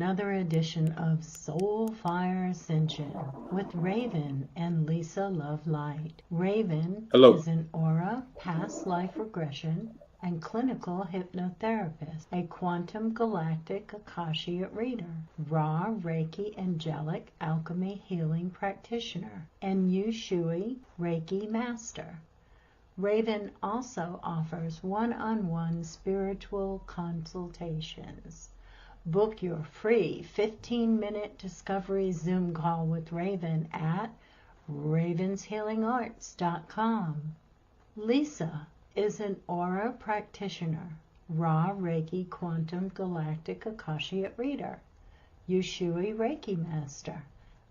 Another edition of Soulfire Ascension with Raven and Lisa Lovelight. Raven Hello. is an aura, past life regression, and clinical hypnotherapist, a quantum galactic Akashic reader, raw Reiki angelic alchemy healing practitioner, and Yushui Reiki master. Raven also offers one-on-one spiritual consultations. Book your free 15-minute discovery Zoom call with Raven at ravenshealingarts.com. Lisa is an aura practitioner, raw Reiki quantum galactic Akashic reader, Yushui Reiki master,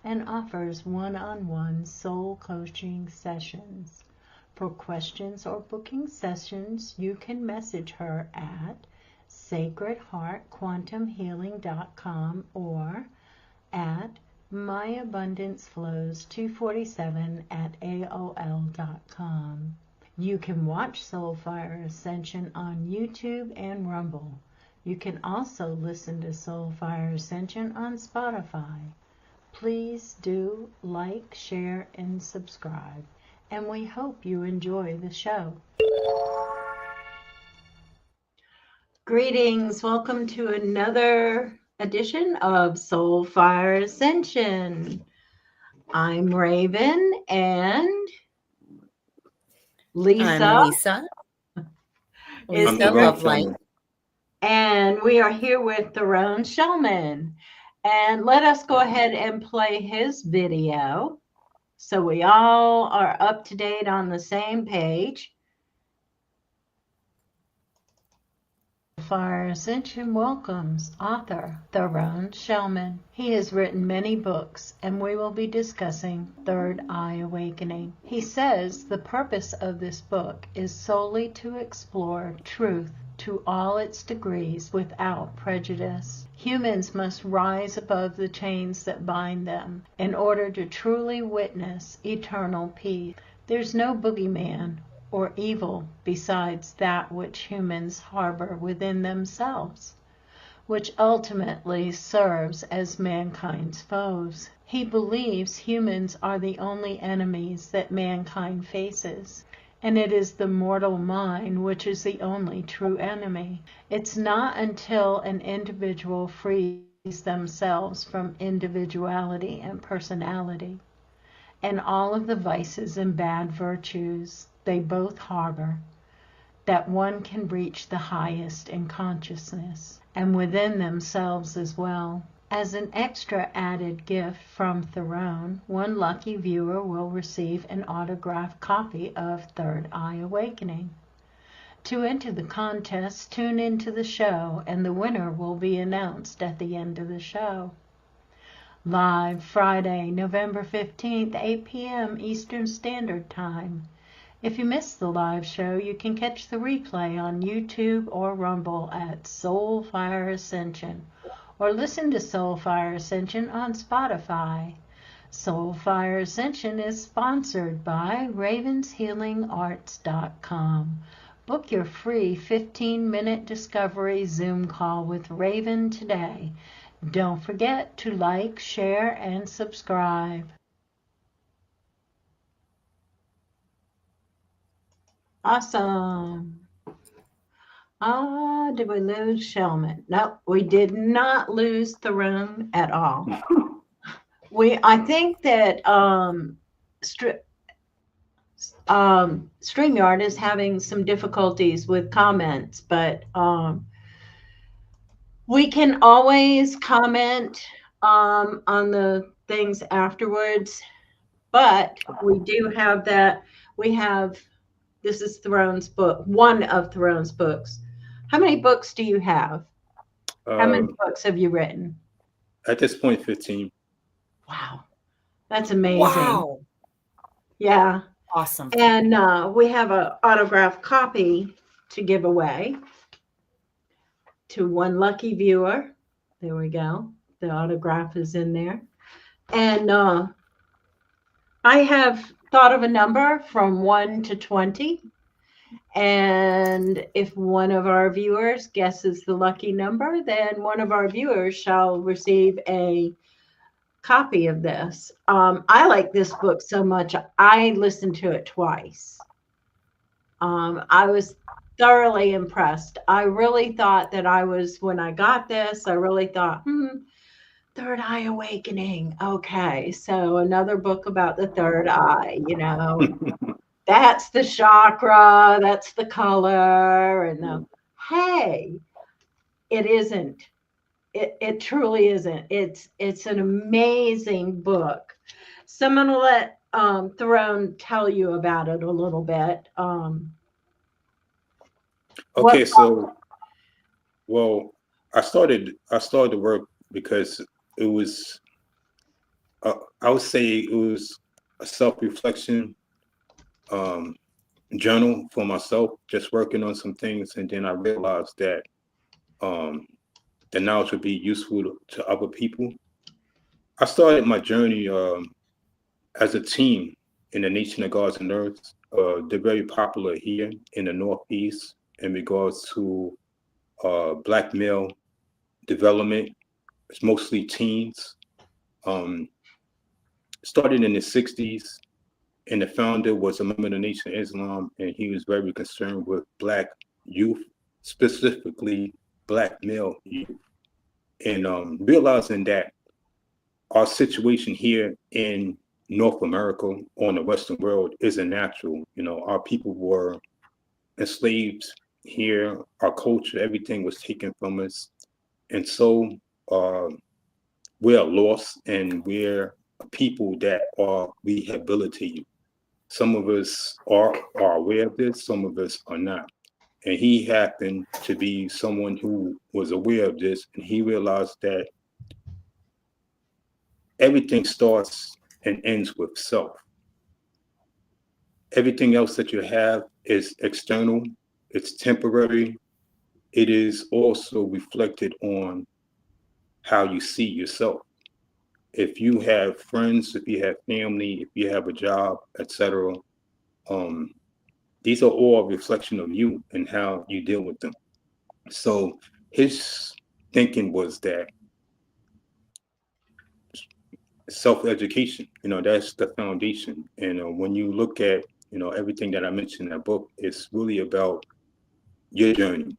and offers one-on-one soul coaching sessions. For questions or booking sessions, you can message her at sacredheartquantumhealing.com or at myabundanceflows247@aol.com. You can watch Soulfire Ascension on YouTube and Rumble. You can also listen to Soulfire Ascension on Spotify. Please do like, share, and subscribe, and we hope you enjoy the show. Greetings, welcome to another edition of Soulfire Ascension. I'm Raven and Lisa. I'm Lisa. Is Therone Lovelight. Shellman. And we are here with Therone Shellman. And let us go ahead and play his video so we all are up to date on the same page. Soulfire Ascension welcomes author Therone Shellman. He has written many books, and we will be discussing Third Eye Awakening. He says the purpose of this book is solely to explore truth to all its degrees without prejudice. Humans must rise above the chains that bind them in order to truly witness eternal peace. There's no boogeyman or evil besides that which humans harbor within themselves, which ultimately serves as mankind's foes. He believes humans are the only enemies that mankind faces, and it is the mortal mind which is the only true enemy. It's not until an individual frees themselves from individuality and personality and all of the vices and bad virtues they both harbor, that one can reach the highest in consciousness and within themselves as well. As an extra added gift from Therone, one lucky viewer will receive an autographed copy of Third Eye Awakening. To enter the contest, tune into the show, and the winner will be announced at the end of the show. Live Friday, November 15th, 8 p.m. Eastern Standard Time. If you missed the live show, you can catch the replay on YouTube or Rumble at Soulfire Ascension, or listen to Soulfire Ascension on Spotify. Soulfire Ascension is sponsored by ravenshealingarts.com. Book your free 15-minute discovery Zoom call with Raven today. Don't forget to like, share, and subscribe. Awesome. Did we lose Shellman? No, we did not lose Therone at all. I think that StreamYard is having some difficulties with comments, but we can always comment on the things afterwards. But we do have that. This is Therone's book, one of Therone's books. How many books do you have? How many books have you written? At this point, 15. Wow. That's amazing. Wow. Yeah. Awesome. And we have an autographed copy to give away to one lucky viewer. There we go. The autograph is in there. And I have thought of a number from 1 to 20. And if one of our viewers guesses the lucky number, then one of our viewers shall receive a copy of this. I like this book so much, I listened to it twice. I was thoroughly impressed. I really thought that when I got this, I really thought, third eye awakening. Okay, so another book about the third eye, that's the chakra, that's the color, and hey, it isn't. It truly isn't. It's an amazing book. So I'm gonna let Therone tell you about it a little bit. What Okay, so well, I started to work because it was I would say it was a self-reflection um, journal for myself, just working on some things, and then I realized that um, the knowledge would be useful to other people. I started my journey as a team in the Nation of Gods and Earths. They're very popular here in the Northeast in regards to Black male development. It's mostly teens. Um, Started in the 60s, and the founder was a member of the Nation of Islam, and he was very concerned with Black youth, specifically Black male youth, and realizing that our situation here in North America or in the Western world isn't natural. Our people were enslaved here, our culture, everything was taken from us. And so uh, we're lost, and we're people that are rehabilitated. Some of us are aware of this, some of us are not. And he happened to be someone who was aware of this, and he realized that everything starts and ends with self. Everything else that you have is external, it's temporary, it is also reflected on how you see yourself. If you have friends, if you have family, if you have a job, etc., um, these are all a reflection of you and how you deal with them. So his thinking was that self-education, that's the foundation. And when you look at, everything that I mentioned in that book, it's really about your journey.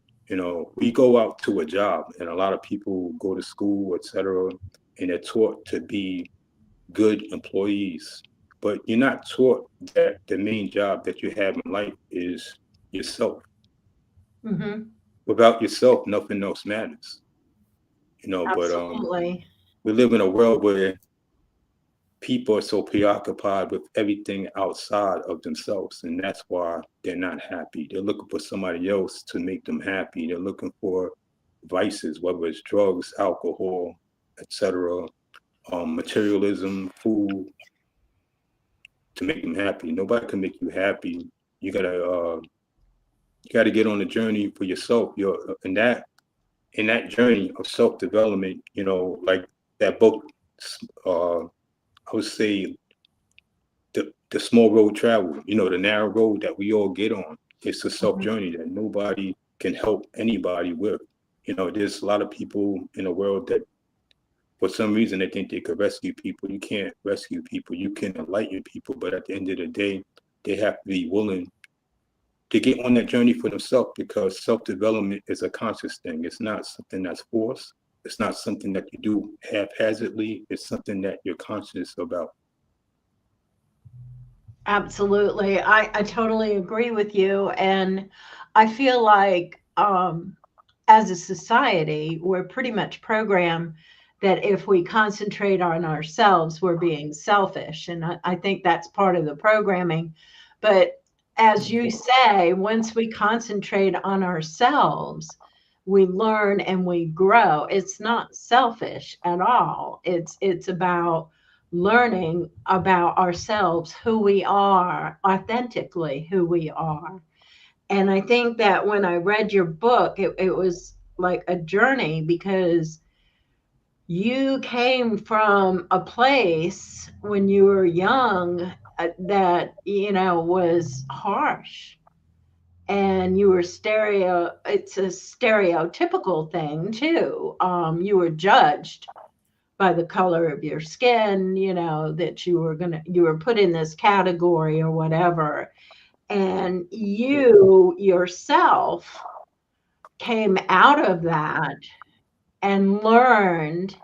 We go out to a job, and a lot of people go to school, etc., and they're taught to be good employees. But you're not taught that the main job that you have in life is yourself. mm-hmm. Without yourself, nothing else matters. But Absolutely. we live in a world where people are so preoccupied with everything outside of themselves, and that's why they're not happy. They're looking for somebody else to make them happy. They're looking for vices, whether it's drugs, alcohol, etc., materialism, food, to make them happy. Nobody can make you happy. You gotta get on the journey for yourself. You're in that journey of self development. Like that book. I would say the small road travel, the narrow road that we all get on. It's a self Mm-hmm. journey that nobody can help anybody with. There's a lot of people in the world that for some reason they think they could rescue people. You can't rescue people. You can enlighten people, but at the end of the day, they have to be willing to get on that journey for themselves, because self development is a conscious thing. It's not something that's forced. It's not something that you do haphazardly. It's something that you're conscious about. Absolutely. I totally agree with you. And I feel like as a society, we're pretty much programmed that if we concentrate on ourselves, we're being selfish. And I think that's part of the programming. But as you say, once we concentrate on ourselves, we learn and we grow. It's not selfish at all. It's about learning about ourselves, who we are, authentically who we are. And I think that when I read your book, it was like a journey because you came from a place when you were young that, was harsh. and you were it's a stereotypical thing too. You were judged by the color of your skin, that you were put in this category or whatever. And you yourself came out of that and learned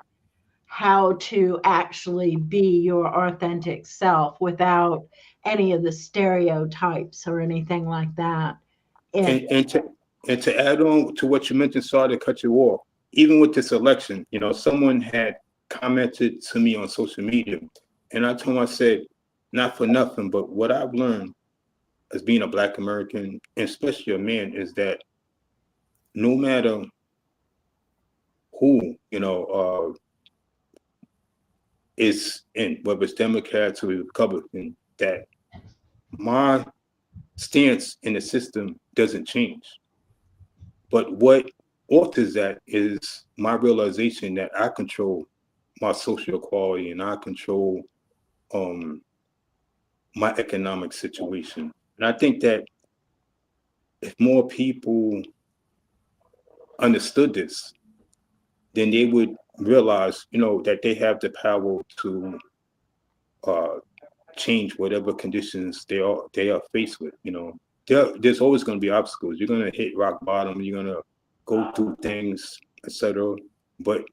how to actually be your authentic self without any of the stereotypes or anything like that. And And to add on to what you mentioned, sorry to cut you off. Even with this election, someone had commented to me on social media, and I told him, I said, not for nothing, but what I've learned as being a Black American, and especially a man, is that no matter who, is in, whether it's Democrats or Republican, that my stance in the system doesn't change. But what alters that is my realization that I control my social equality and I control my economic situation. And I think that if more people understood this, then they would realize, that they have the power to change whatever conditions they are faced with. There's always going to be obstacles. You're going to hit rock bottom. You're going to go through things, etc. But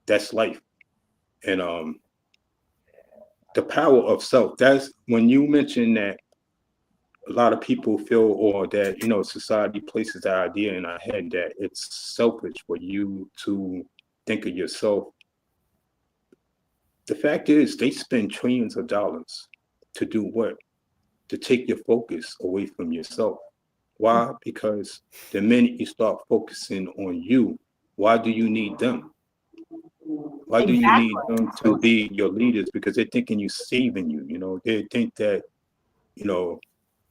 that's life. And the power of self. That's when you mention that a lot of people feel, or that society places that idea in our head that it's selfish for you to think of yourself. The fact is, they spend trillions of dollars to do what? To take your focus away from yourself. Why? Because the minute you start focusing on you, why do you need them? Why do you need them to be your leaders? Because they're thinking you're saving you. They think that,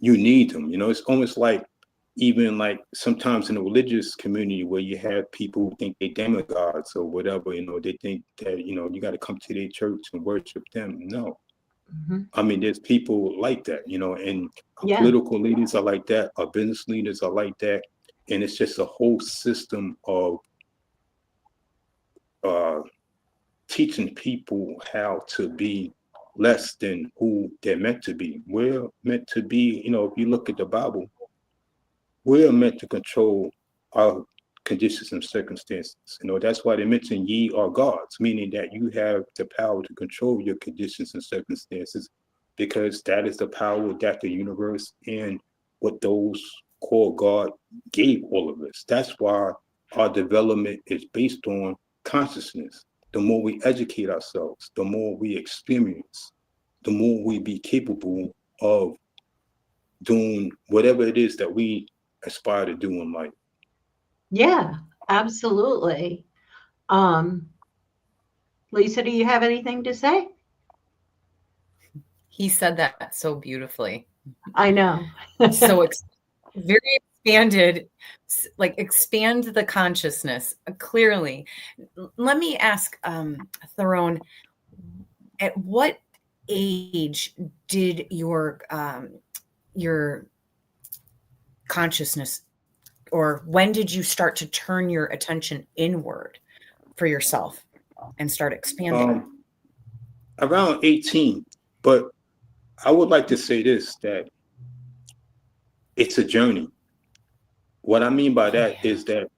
you need them. It's almost like, even like sometimes in the religious community where you have people who think they demigods or whatever, they think that, you got to come to their church and worship them. No. mm-hmm. I mean, there's people like that, and Yeah. political leaders are like that, our business leaders are like that. And it's just a whole system of teaching people how to be less than who they're meant to be. We're meant to be, if you look at the Bible, we're meant to control our conditions and circumstances. That's why they mention ye are gods, meaning that you have the power to control your conditions and circumstances, because that is the power that the universe and what those called God gave all of us. That's why our development is based on consciousness. The more we educate ourselves, the more we experience, the more we be capable of doing whatever it is that we aspire to do in life. Yeah, absolutely. Lisa, do you have anything to say? He said that so beautifully. I know. So very expanded, like expand the consciousness clearly. Let me ask Therone, at what age did your consciousness, or when did you start to turn your attention inward for yourself and start expanding? Around 18, but I would like to say this, that it's a journey. What I mean by that is that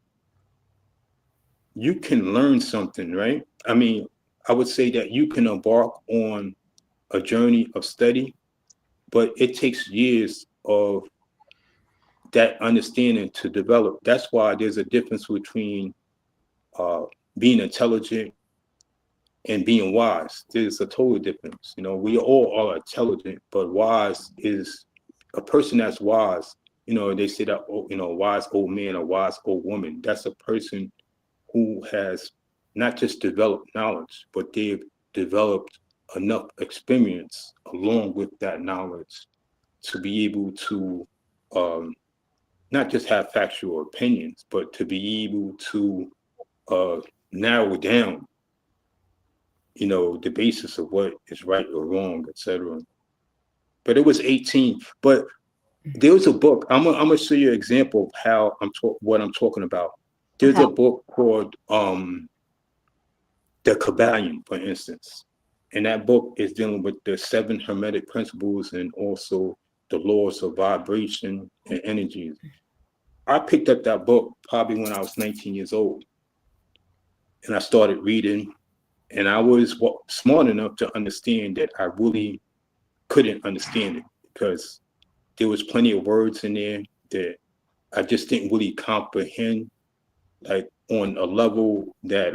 you can learn something, right? I mean, I would say that you can embark on a journey of study, but it takes years of that understanding to develop. That's why there's a difference between being intelligent and being wise. There's a total difference. We all are intelligent, but wise is a person that's wise. They say that, wise old man or wise old woman. That's a person who has not just developed knowledge, but they've developed enough experience along with that knowledge to be able to not just have factual opinions, but to be able to narrow down, the basis of what is right or wrong, etc. But it was 18. But There was a book. I'm gonna show you an example of how what I'm talking about. There's Okay. a book called The Kabbalion, for instance. And that book is dealing with the 7 hermetic principles and also the laws of vibration and energies. I picked up that book probably when I was 19 years old. And I started reading, and I was smart enough to understand that I really couldn't understand it because there was plenty of words in there that I just didn't really comprehend, like on a level that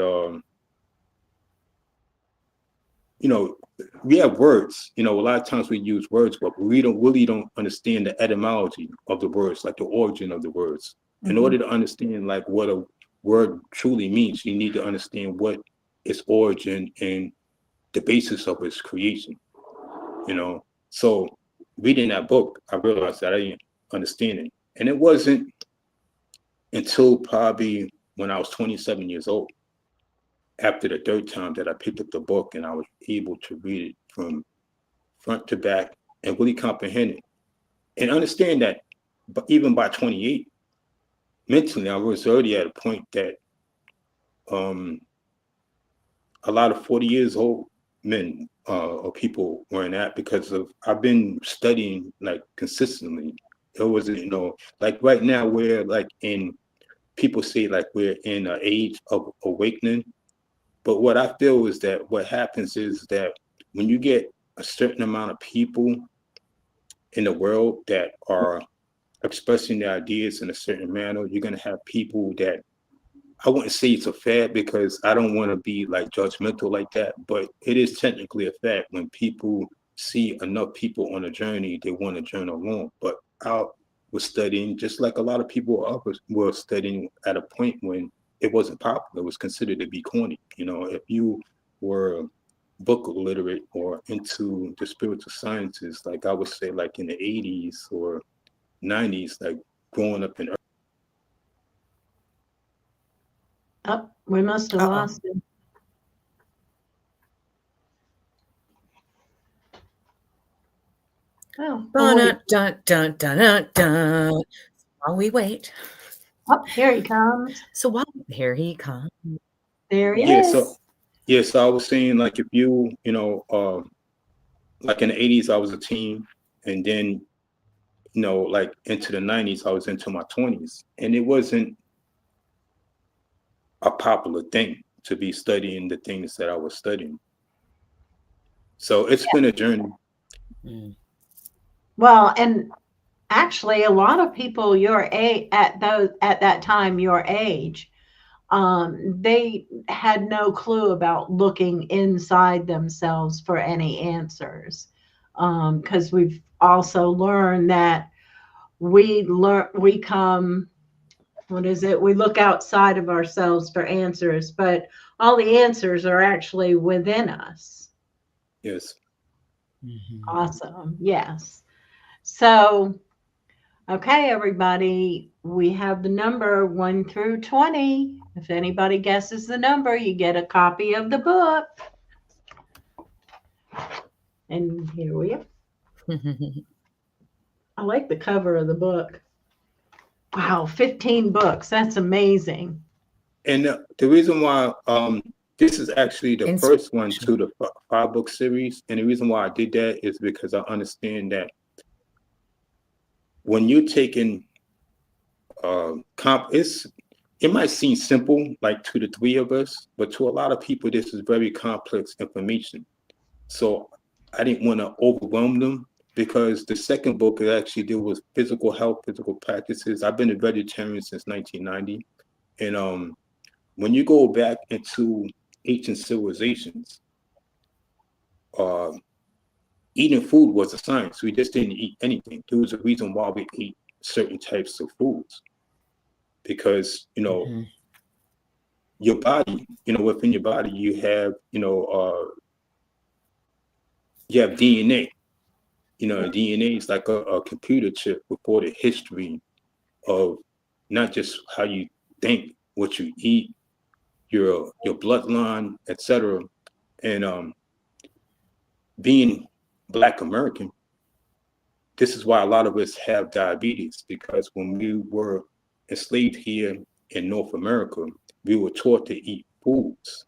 you know, we have words. You know, a lot of times we use words, but we don't understand the etymology of the words, like the origin of the words. In order to understand like what a word truly means, you need to understand what its origin and the basis of its creation. You know, so reading that book, I realized that I didn't understand it, and it wasn't until probably when I was 27 years old, after the third time, that I picked up the book and I was able to read it from front to back and really comprehend it and understand that. But even by 28, mentally, I was already at a point that um, a lot of 40 years old men or people weren't at, because of I've been studying like consistently. It wasn't, you know, like right now we're like in, people say like we're in an age of awakening. But what I feel is that what happens is that when you get a certain amount of people in the world that are expressing their ideas in a certain manner, you're going to have people that, I wouldn't say it's a fad because I don't want to be like judgmental like that, but it is technically a fad. When people see enough people on a journey, they want to journey along. But I was studying just like a lot of people were studying at a point when it wasn't popular. It was considered to be corny. You know, if you were book literate or into the spiritual sciences, like I would say, like in the 80s or 90s, like growing up in. Oh, we must have Uh-oh. lost him. Oh, Dun, wait. dun, dun, dun, dun, dun. While we wait. Oh, here he comes. So here he comes. There he Yeah, is. so I was saying, like, if you know, like in the 80s I was a teen, and then, you know, like into the 90s I was into my 20s, and it wasn't a popular thing to be studying the things that I was studying. So it's been a journey. Well, and actually, a lot of people your age at that time, your age, they had no clue about looking inside themselves for any answers. Because we've also learned that we come, what is it? We look outside of ourselves for answers, but all the answers are actually within us. Yes. Awesome. Yes. So, okay, everybody, we have the number 1 through 20. If anybody guesses the number, you get a copy of the book. And here we are. I like the cover of the book. Wow, 15 books. That's amazing. And the reason why this is actually the first one to the 5-book series, and the reason why I did that is because I understand that when you're taking it might seem simple, like to the 3 of us, but to a lot of people, this is very complex information. So I didn't want to overwhelm them, because the second book actually deal with physical health, physical practices. I've been a vegetarian since 1990, and when you go back into ancient civilizations, uh, eating food was a science. We just didn't eat anything. There was a reason why we ate certain types of foods, because, you know, your body, you know, within your body, you have, you have DNA. You know, DNA is like a computer chip with all the history of not just how you think, what you eat, your bloodline, etc. And being Black American, this is why a lot of us have diabetes, because when we were enslaved here in North America, we were taught to eat foods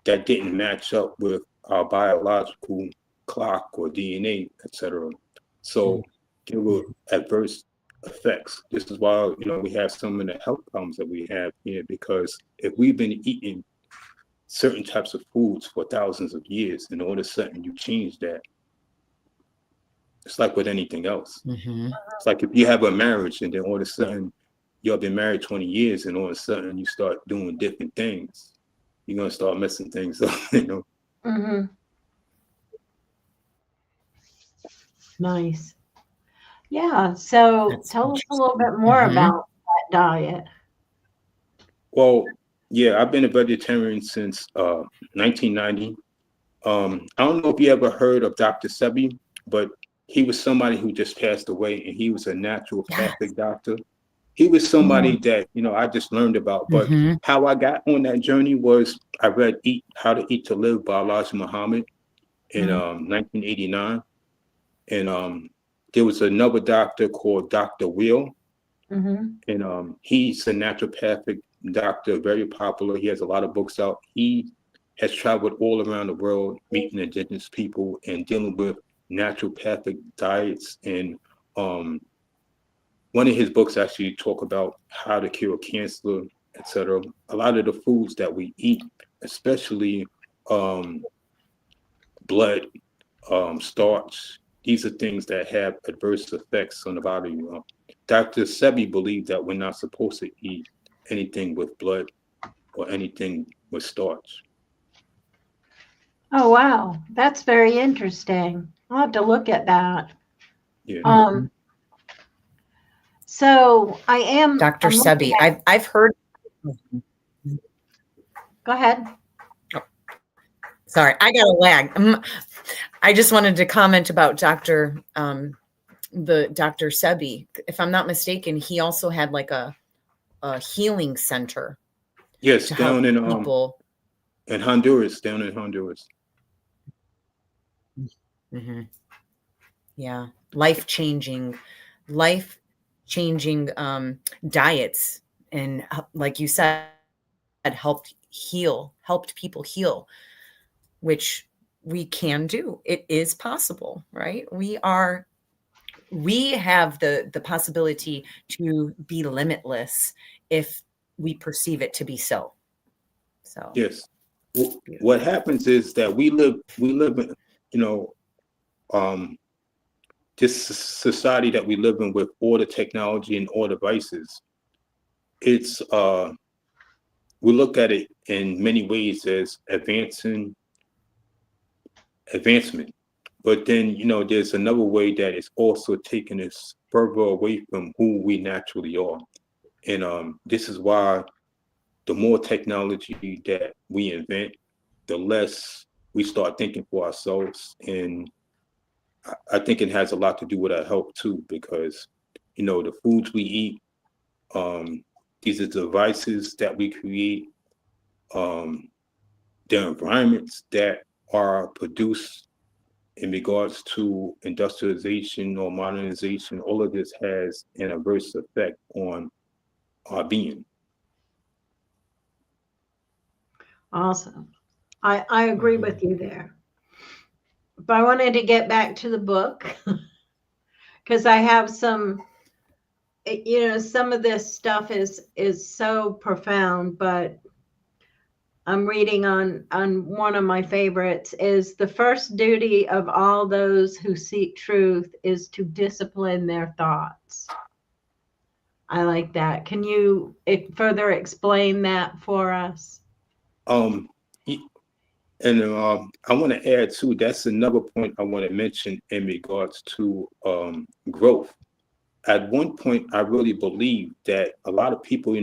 that didn't match up with our biological clock or DNA, etc. So there were adverse effects. This is why, we have some of the health problems that we have here, because if we've been eating certain types of foods for thousands of years, and all of a sudden you change that, it's like with anything else. It's like if you have a marriage and then all of a sudden you've been married 20 years and all of a sudden you start doing different things, you're going to start messing things up, Mm-hmm. Nice. Yeah. So That's tell us a little bit more about that diet. Well, yeah, I've been a vegetarian since 1990. I don't know if you ever heard of Dr. Sebi, but he was somebody who just passed away, and he was a naturopathic doctor. He was somebody that, I just learned about. But how I got on that journey was I read How to Eat to Live by Elijah Muhammad in 1989. And there was another doctor called Dr. Will. And he's a naturopathic doctor, very popular. He has a lot of books out. He has traveled all around the world, meeting indigenous people and dealing with naturopathic diets. And one of his books actually talk about how to cure cancer, etc. A lot of the foods that we eat, especially blood, starch, these are things that have adverse effects on the body. Dr. Sebi believed that we're not supposed to eat anything with blood or anything with starch. Oh, wow. That's very interesting. I'll have to look at that. Yeah. So I am Dr. Sebi. I've heard. Go ahead. Sorry, I got a lag. I just wanted to comment about Dr. Sebi. If I'm not mistaken, he also had like a healing center. Yes, down in people. In Honduras, down in Honduras. Yeah, life-changing diets, and like you said, helped people heal, which we can do. It is possible, right? We have the possibility to be limitless if we perceive it to be so. So yes, what happens is that we live in, this society that we live in with all the technology and all devices. It's we look at it in many ways as advancement, but then there's another way that it's also taking us further away from who we naturally are. And this is why the more technology that we invent, the less we start thinking for ourselves. And I think it has a lot to do with our health too, because the foods we eat, these are devices that we create, the environments that are produced in regards to industrialization or modernization. All of this has an adverse effect on our being. Awesome. I agree with you there. But I wanted to get back to the book because I have some of this stuff is so profound, but I'm reading on one of my favorites is the first duty of all those who seek truth is to discipline their thoughts. I like that. Can you further explain that for us? And I want to add too, that's another point I want to mention in regards to growth. At one point, I really believe that a lot of people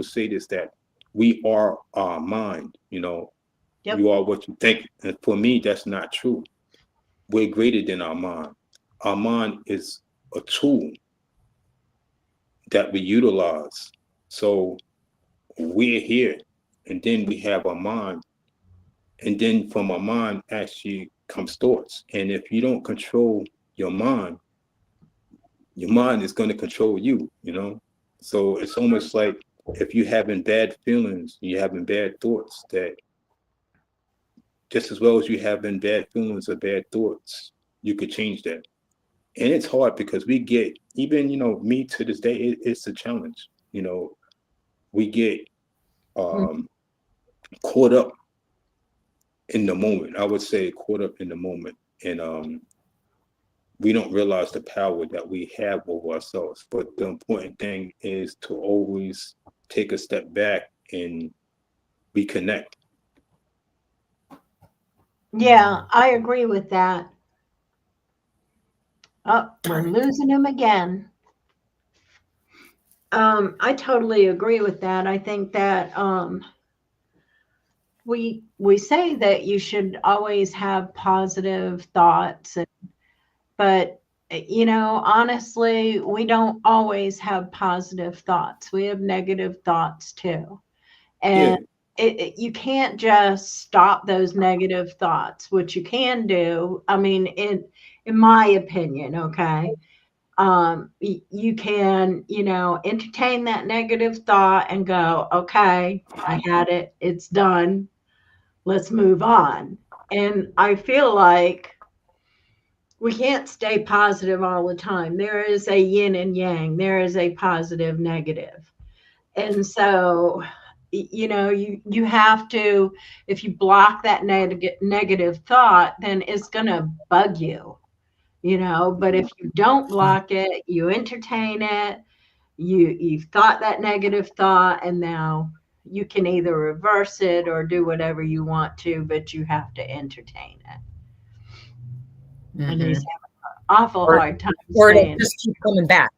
say this, that we are our mind, Yep. You are what you think. And for me, that's not true. We're greater than our mind. Our mind is a tool that we utilize. So we're here, and then we have our mind. And then from our mind actually comes thoughts. And if you don't control your mind, your mind is going to control you, you know? So it's almost like if you're having bad feelings, you're having bad thoughts, that just as well as you having bad feelings or bad thoughts, you could change that. And it's hard because we get, even, you know, me to this day, it's a challenge. You know, we get um, caught up in the moment. I would say caught up in the moment. And we don't realize the power that we have over ourselves. But the important thing is to always take a step back and reconnect. Yeah, I agree with that. Oh, we're losing him again. I totally agree with that. I think that we say that you should always have positive thoughts, but you know, honestly, we don't always have positive thoughts. We have negative thoughts too, Yeah, and you can't just stop those negative thoughts. What you can do, I mean, in my opinion, okay, you can, you know, entertain that negative thought and go, okay, I had it, it's done, let's move on. And I feel like we can't stay positive all the time. There is a yin and yang, there is a positive, negative. And so, you know, you have to, if you block that negative thought, then it's going to bug you, you know. But if you don't block it, you entertain it, you've thought that negative thought, and now you can either reverse it or do whatever you want to, but you have to entertain it. And he's Mhm. having an awful Or, hard time or it'll saying just keep coming back.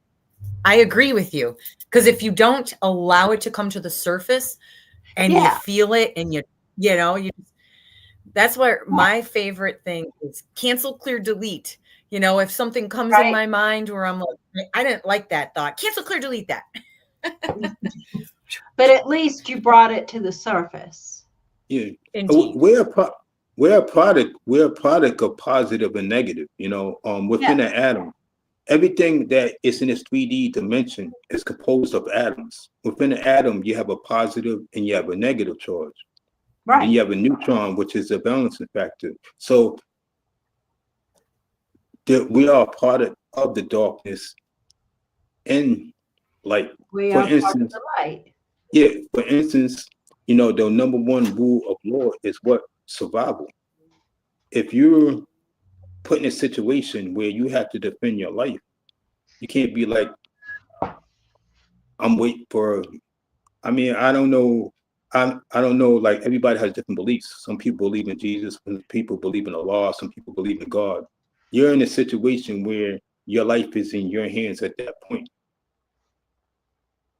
I agree with you. Because if you don't allow it to come to the surface it. and you Yeah, feel it and you know, that's where my favorite thing is: cancel, clear, delete. You know, if something comes in right. my mind where I'm like, I didn't like that thought, cancel, clear, delete that. But at least you brought it to the surface. yeah. Indeed. We're a product of positive and negative, you know, Yeah, within an atom. Everything that is in this 3D dimension is composed of atoms. Within an atom, you have a positive and you have a negative charge. And then right. you have a neutron, which is a balancing factor. So we are a product of the darkness. And like, We for are part of instance, the light. yeah, for instance, you know, the number one rule of law is what? Survival. If you're put in a situation where you have to defend your life, you can't be like, I'm waiting for, I mean, I don't know. I don't know, like everybody has different beliefs. Some people believe in Jesus, some people believe in the law, some people believe in God. You're in a situation where your life is in your hands at that point.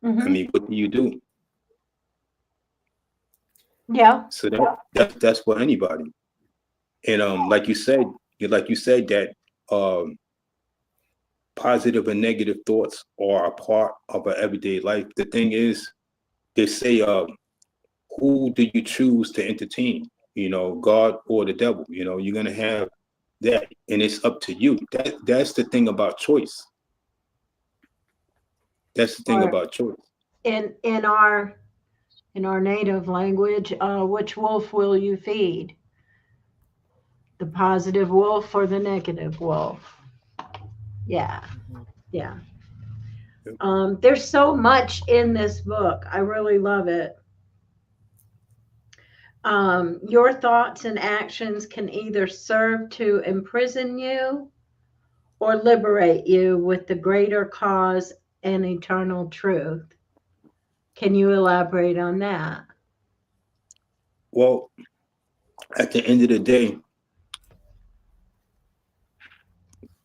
I Hmm. mean, what do you do? Yeah, So that's for anybody. And like you said that um positive and negative thoughts are a part of our everyday life. The thing is, they say, who do you choose to entertain? You know, God or the devil? You know, you're gonna have that, and it's up to you. That's the thing about choice. That's the thing or about choice. in our native language, which wolf will you feed? The positive wolf or the negative wolf? Yeah, Mhm. yeah. There's so much in this book. I really love it. Your thoughts and actions can either serve to imprison you or liberate you with the greater cause and eternal truth. Can you elaborate on that? Well, at the end of the day,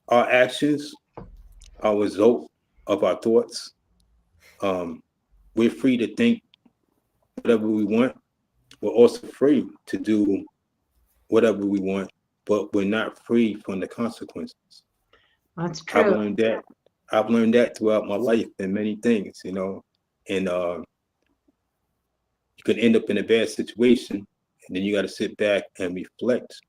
our actions are a result of our thoughts. Um, we're free to think whatever we want. We're also free to do whatever we want, but we're not free from the consequences. That's I've true. learned that. I've learned that throughout my life in many things, you know. And you can end up in a bad situation, and then you got to sit back and reflect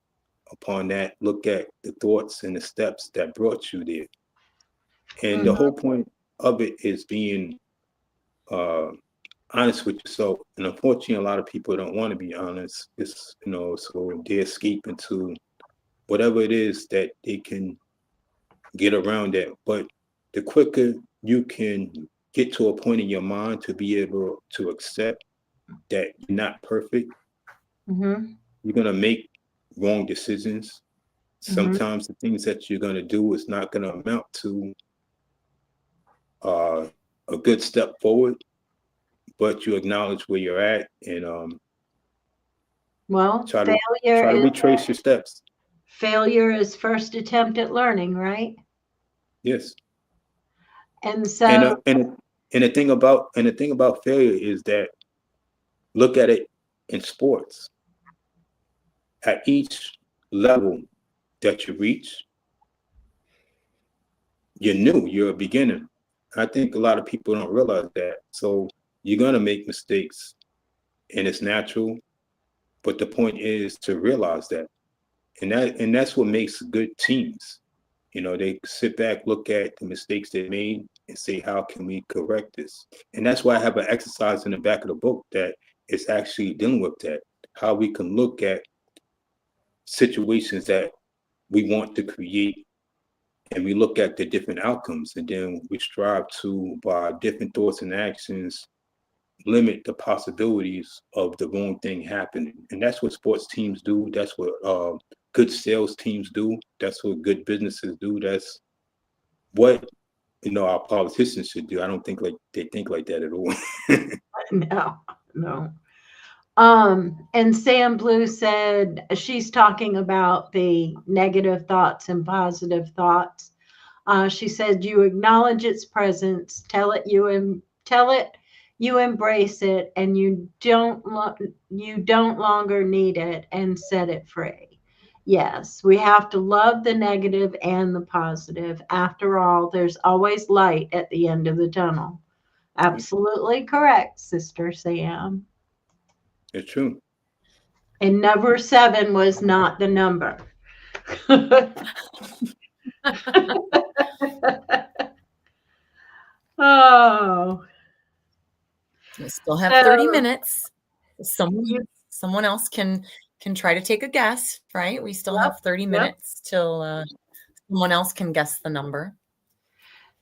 upon that. Look at the thoughts and the steps that brought you there. And the whole point of it is being honest with yourself. And unfortunately, a lot of people don't want to be honest. It's, so they escape into whatever it is that they can get around that. But the quicker you can get to a point in your mind to be able to accept that you're not perfect, you're going to make wrong decisions. Sometimes the things that you're going to do is not going to amount to a good step forward, but you acknowledge where you're at and Well, try to retrace your steps. failure is first attempt at learning, right? Yes. And so, And the thing about failure is that look at it in sports. At each level that you reach, you're new, you're a beginner. I think a lot of people don't realize that. So you're gonna make mistakes and it's natural, but the point is to realize that. And that's what makes good teams. They sit back, look at the mistakes they made and say, how can we correct this? And that's why I have an exercise in the back of the book that is actually dealing with that, how we can look at situations that we want to create and we look at the different outcomes and then we strive to, by different thoughts and actions, limit the possibilities of the wrong thing happening. And that's what sports teams do. That's what good sales teams do. That's what good businesses do. That's what our politicians should do. I don't think they think like that at all. no. And Sam Blue said she's talking about the negative thoughts and positive thoughts. She said you acknowledge its presence, tell it you embrace it, and you don't longer need it, and set it free. Yes, we have to love the negative and the positive. After all, there's always light at the end of the tunnel. Absolutely correct, Sister Sam. It's true. And number 7 was not the number. Oh. We still have 30 minutes. Someone else can try to take a guess, right? We still have 30 minutes till someone else can guess the number.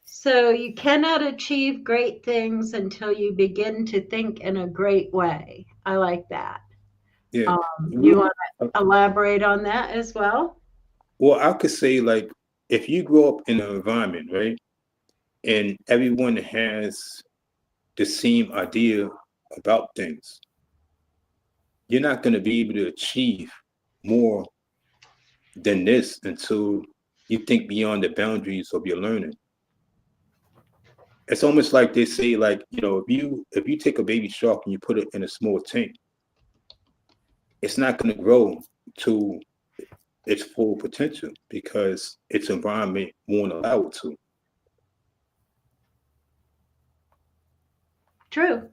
So you cannot achieve great things until you begin to think in a great way. I like that. Yeah. You want to elaborate on that as well? Well, I could say, like, if you grow up in an environment, right, and everyone has the same idea about things, you're not going to be able to achieve more than this until you think beyond the boundaries of your learning. It's almost like they say, like, if you take a baby shark and you put it in a small tank, it's not going to grow to its full potential because its environment won't allow it to. True.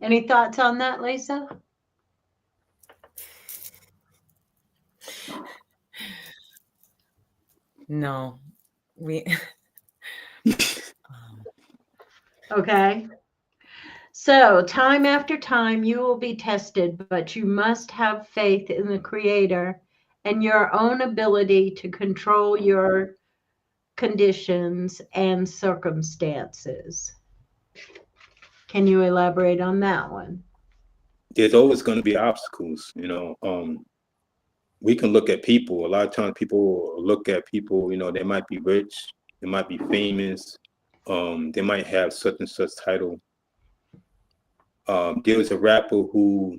Any thoughts on that, Lisa? No, Okay. So, time after time, you will be tested, but you must have faith in the Creator and your own ability to control your conditions and circumstances. Can you elaborate on that one? There's always going to be obstacles, we can look at people. A lot of times people look at people, they might be rich, they might be famous, they might have such and such title. There was a rapper who,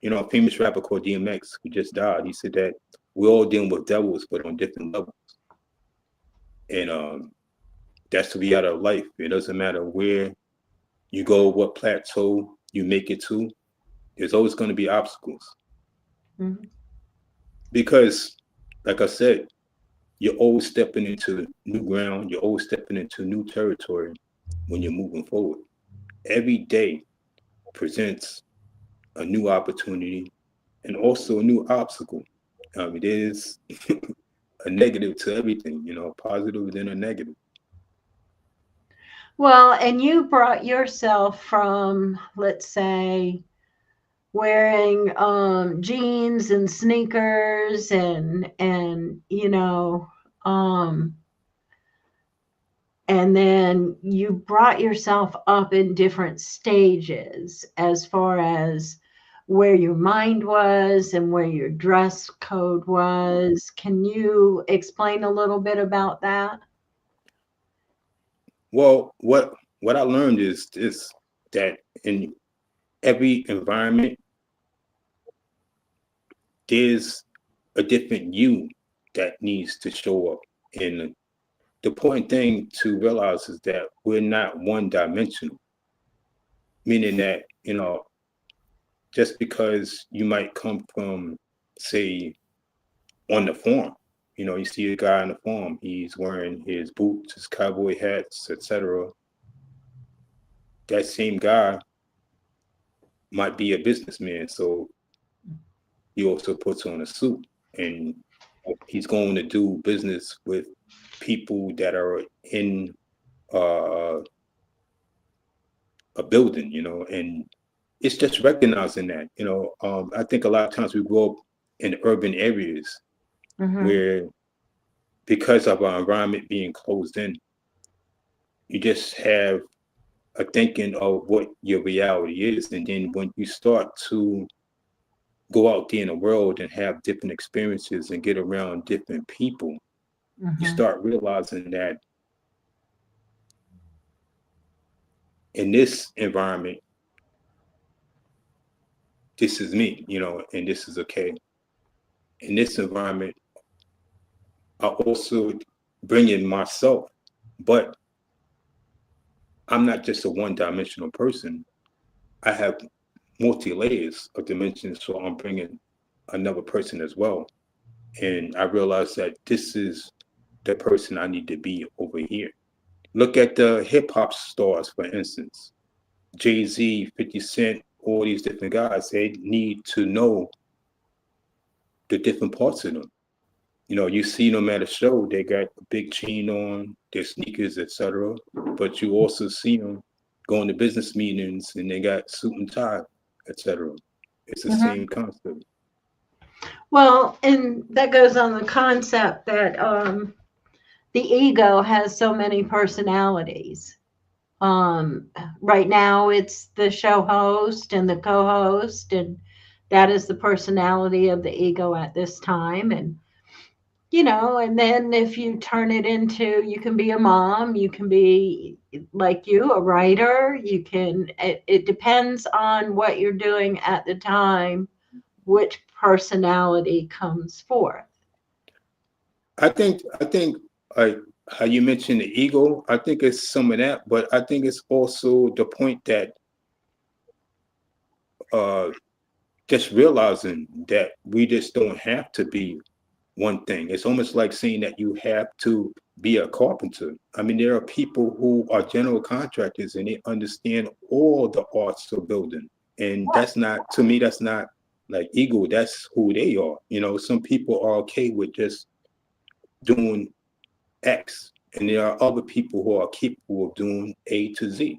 a famous rapper called DMX who just died. He said that we're all dealing with devils, but on different levels. And that's the reality of life. It doesn't matter where you go, what plateau you make it to, there's always going to be obstacles. Mm-hmm. Because, like I said, you're always stepping into new ground. You're always stepping into new territory when you're moving forward. Every day presents a new opportunity and also a new obstacle. It is a negative to everything, positive than a negative. Well, and you brought yourself from, let's say, wearing jeans and sneakers and and then you brought yourself up in different stages as far as where your mind was and where your dress code was. Can you explain a little bit about that? Well, what I learned is that in every environment, there's a different you that needs to show up. And the important thing to realize is that we're not one dimensional, meaning that, just because you might come from, say, on the farm, you see a guy on the farm, he's wearing his boots, his cowboy hats, etc. That same guy might be a businessman, so he also puts on a suit and he's going to do business with people that are in uh, a building, and it's just recognizing that, I think a lot of times we grow up in urban areas Mm-hmm. where, because of our environment being closed in, you just have a thinking of what your reality is. And then when you start to go out there in the world and have different experiences and get around different people, you Mm-hmm. start realizing that in this environment, this is me, and this is okay. In this environment, I also bring in myself, but I'm not just a one-dimensional person. I have multi layers of dimensions, so I'm bringing another person as well. And I realized that this is the person I need to be over here. Look at the hip hop stars, for instance. Jay-Z, 50 Cent, all these different guys, they need to know the different parts of them. You see them at a show, they got a big chain on, their sneakers, etc. But you also see them going to business meetings and they got suit and tie, etc. It's the Mm-hmm. same concept. Well, and that goes on the concept that the ego has so many personalities. Um, right now, it's the show host and the co host, and that is the personality of the ego at this time. And then if you turn it into, you can be a mom, you can be like you, a writer, it depends on what you're doing at the time, which personality comes forth. I think like how you mentioned the ego, I think it's some of that, but I think it's also the point that uh just realizing that we just don't have to be one thing. It's almost like saying that you have to be a carpenter. I mean, there are people who are general contractors and they understand all the arts of building. And that's not, to me, that's not like ego. That's who they are. Some people are okay with just doing X, and there are other people who are capable of doing A to Z. And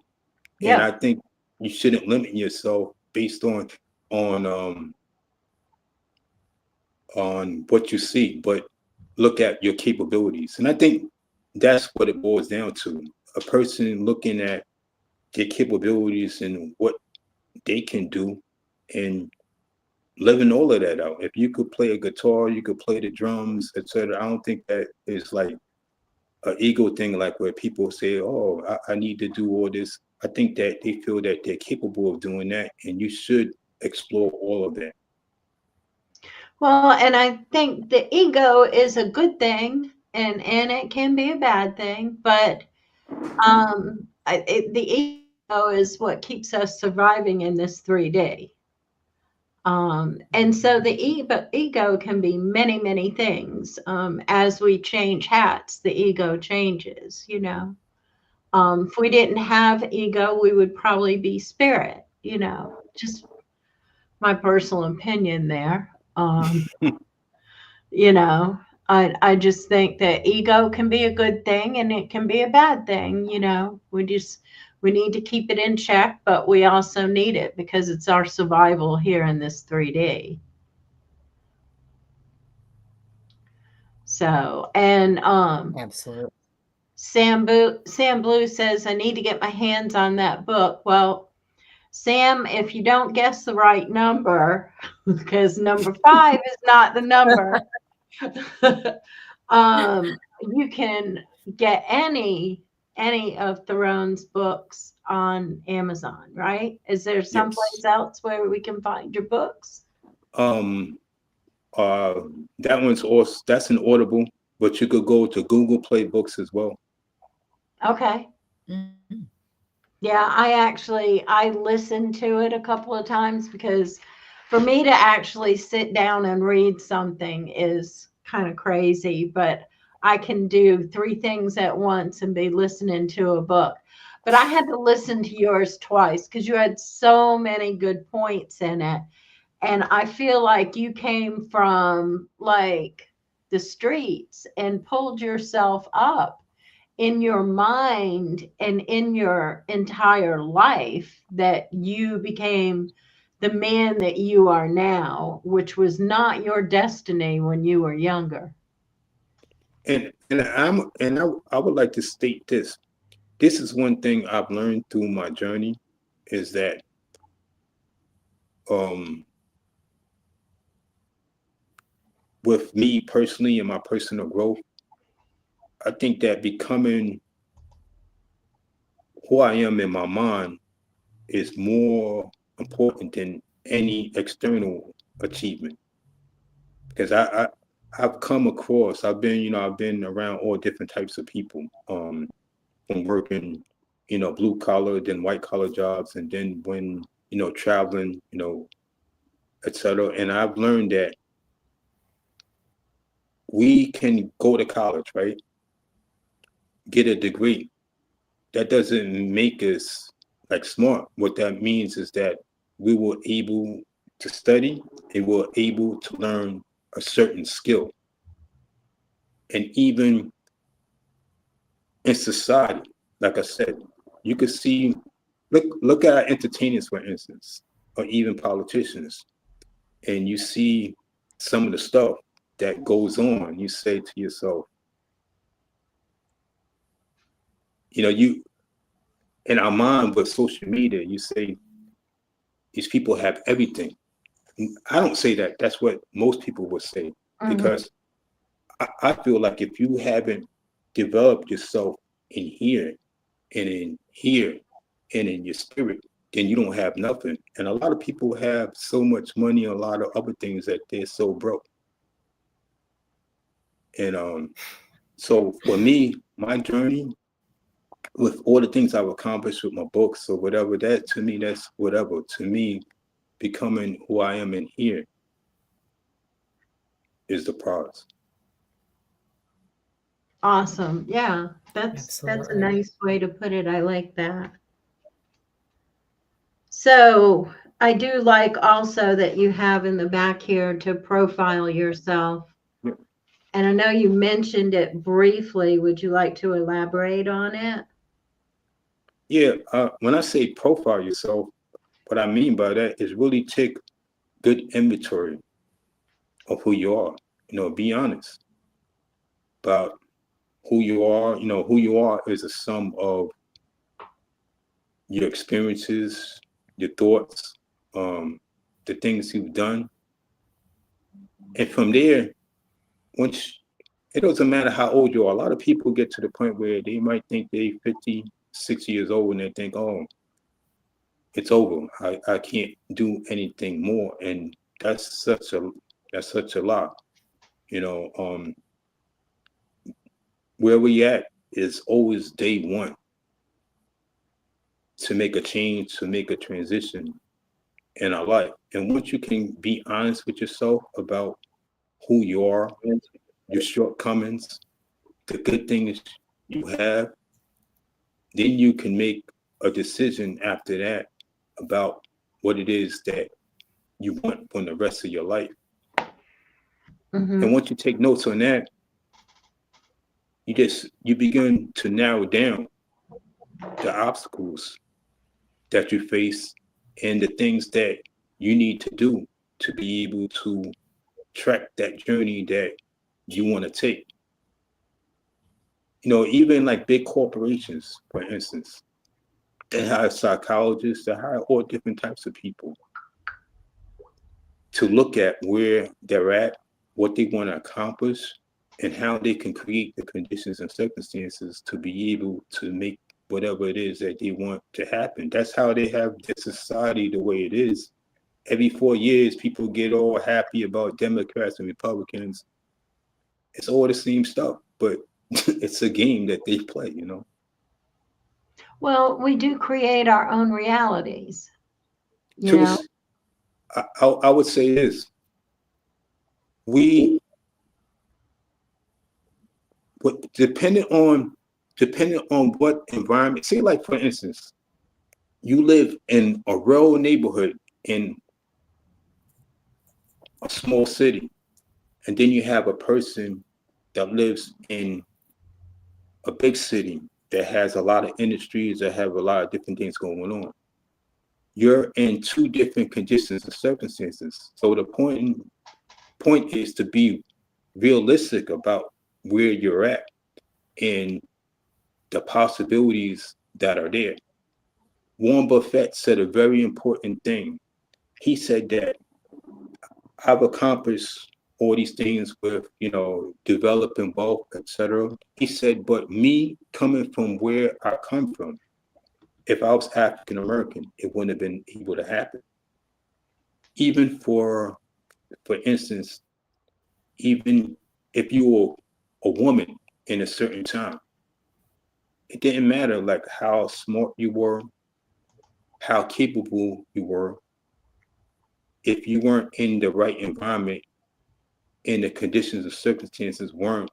Yeah. I think you shouldn't limit yourself based on on what you see, but look at your capabilities. And I think that's what it boils down to. A person looking at their capabilities and what they can do and living all of that out. If you could play a guitar, you could play the drums, etc. I don't think that is like an ego thing, like where people say, "Oh, I need to do all this." I think that they feel that they're capable of doing that, and you should explore all of that. Well, and I think the ego is a good thing, and it can be a bad thing, but the ego is what keeps us surviving in this 3D. And so the ego can be many, many things. As we change hats, the ego changes. If we didn't have ego, we would probably be spirit. Just my personal opinion there. You know, I just think that ego can be a good thing and it can be a bad thing. We need to keep it in check, but we also need it because it's our survival here in this 3D. So, and Absolutely. Sam Blue says I need to get my hands on that book. Well, Sam, if you don't guess the right number, because number 5 is not the number, you can get any of Therone's books on Amazon, right? Is there someplace Yes. else where we can find your books? Um, that one's also, that's an Audible, but you could go to Google Play Books as well. Okay. Mhm. Yeah, I listened to it a couple of times because for me to actually sit down and read something is kind of crazy, but I can do 3 things at once and be listening to a book. But I had to listen to yours twice because you had so many good points in it. And I feel like you came from like the streets and pulled yourself up in your mind and in your entire life that you became the man that you are now, which was not your destiny when you were younger. And I would like to state this. This is one thing I've learned through my journey is that um with me personally and my personal growth, I think that becoming who I am in my mind is more important than any external achievement. Because I've come across, I've been around all different types of people, from working, blue collar, then white collar jobs, and then when, traveling, et cetera. And I've learned that we can go to college, right? Get a degree. That doesn't make us like smart. What that means is that we were able to study and we're able to learn a certain skill. And even in society, like I said, you could see, look at our entertainers, for instance, or even politicians, and you see some of the stuff that goes on. You say to yourself, you in our mind with social media, you say these people have everything. I don't say that. That's what most people would say Mhm. because I feel like if you haven't developed yourself in here and in here and in your spirit, then you don't have nothing. And a lot of people have so much money, a lot of other things that they're so broke. And so for me, my journey with all the things I've accomplished with my books or whatever, that to me, that's whatever. To me, becoming who I am in here is the prize. Awesome. Yeah, that's a Absolutely. nice way to put it. I like that. So I do like also that you have in the back here to profile yourself. Yeah, And I know you mentioned it briefly. Would you like to elaborate on it? yeah. When I say profile yourself, what I mean by that is really take good inventory of who you are. Be honest about who you are. Who you are is a sum of your experiences, your thoughts, the things you've done. And from there, once it doesn't matter how old you are, a lot of people get to the point where they might think they 50, 60 years old and they think, oh, it's over. I can't do anything more. And that's such a lie. You know, um, where we at is always day one to make a change, to make a transition in our life. And once you can be honest with yourself about who you are, your shortcomings, the good things you have, then you can make a decision after that about what it is that you want for the rest of your life. And once you take notes on that, you begin to narrow down the obstacles that you face and the things that you need to do to be able to track that journey that you want to take. Even like big corporations, for instance, they hire psychologists, they hire all different types of people to look at where they're at, what they want to accomplish, and how they can create the conditions and circumstances to be able to make whatever it is that they want to happen. That's how they have the society the way it is. Every 4 years, people get all happy about Democrats and Republicans. It's all the same stuff, but it's a game that they play, Well, we do create our own realities, you know. I would say this. Depending on what environment, say like for instance, you live in a rural neighborhood in a small city, and then you have a person that lives in a big city that has a lot of industries, that have a lot of different things going on. You're in two different conditions and circumstances. So the point is to be realistic about where you're at and the possibilities that are there. Warren Buffett said a very important thing. He said that I've accomplished all these things with, developing wealth, etc. He said, but me coming from where I come from, if I was African American, it wouldn't have been able to happen. Even for instance, even if you were a woman in a certain time, it didn't matter like how smart you were, how capable you were. If you weren't in the right environment and the conditions and circumstances weren't,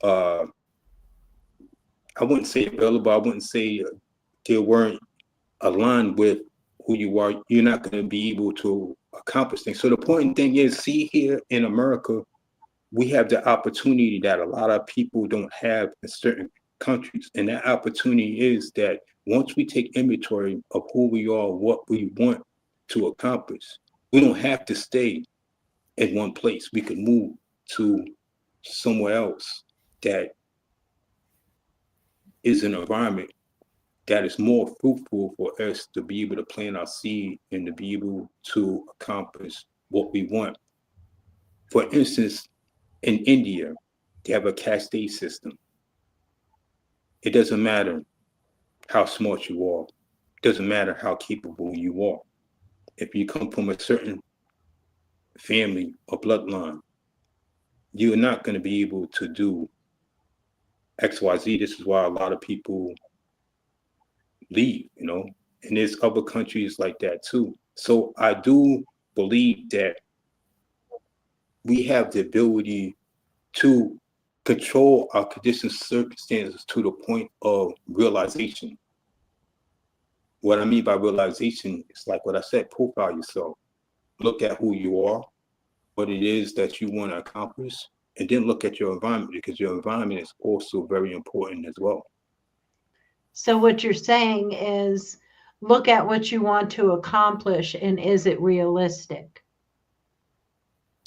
I wouldn't say available, I wouldn't say they weren't aligned with who you are, you're not going to be able to accomplish things. So the important thing is, see, here in America, we have the opportunity that a lot of people don't have in certain countries. And that opportunity is that once we take inventory of who we are, what we want to accomplish, we don't have to stay in one place. We could move to somewhere else that is an environment that is more fruitful for us to be able to plant our seed and to be able to accomplish what we want. For instance, in India, they have a caste system. It doesn't matter how smart you are. It doesn't matter how capable you are. If you come from a certain family or bloodline, you're not going to be able to do XYZ. This is why a lot of people leave, and there's other countries like that too. So I do believe that we have the ability to control our conditions, circumstances to the point of realization. What I mean by realization is like what I said, profile yourself. Look at who you are, what it is that you want to accomplish, and then look at your environment, because your environment is also very important as well. So what you're saying is look at what you want to accomplish and is it realistic?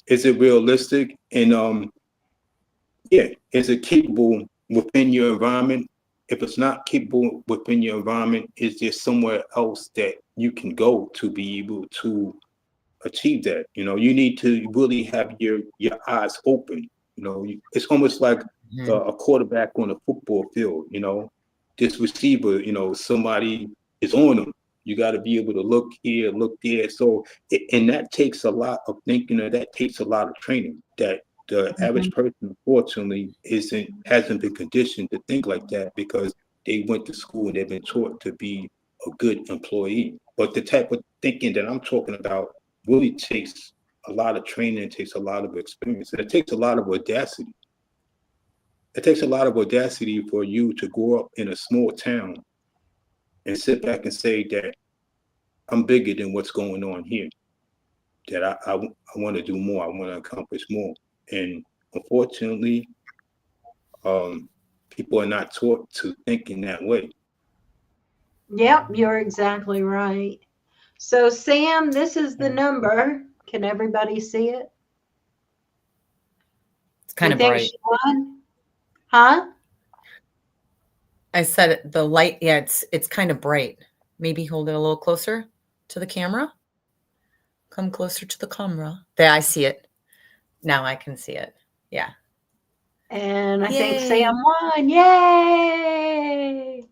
Is it realistic? And is it capable within your environment? If it's not capable within your environment, is there somewhere else that you can go to be able to achieve that? You need to really have your eyes open. It's almost like a quarterback on a football field. This receiver, somebody is on them. You got to be able to look here, look there. So, and that takes a lot of thinking, or that takes a lot of training that the average person, unfortunately, hasn't been conditioned to think like that, because they went to school and they've been taught to be a good employee. But the type of thinking that I'm talking about really takes a lot of training, it takes a lot of experience, and it takes a lot of audacity. It takes a lot of audacity for you to grow up in a small town and sit back and say that I'm bigger than what's going on here. that I want to do more. I want to accomplish more. And unfortunately, people are not taught to think in that way. Yep, you're exactly right. So, Sam, this is the number. Can everybody see it? It's kind You of think bright. she won? Huh? I said the light, yeah, it's kind of bright. Maybe hold it a little closer to the camera. Come closer to the camera. There, I see it. Now I can see it. Yeah. And I think Yay. Sam won. Yay!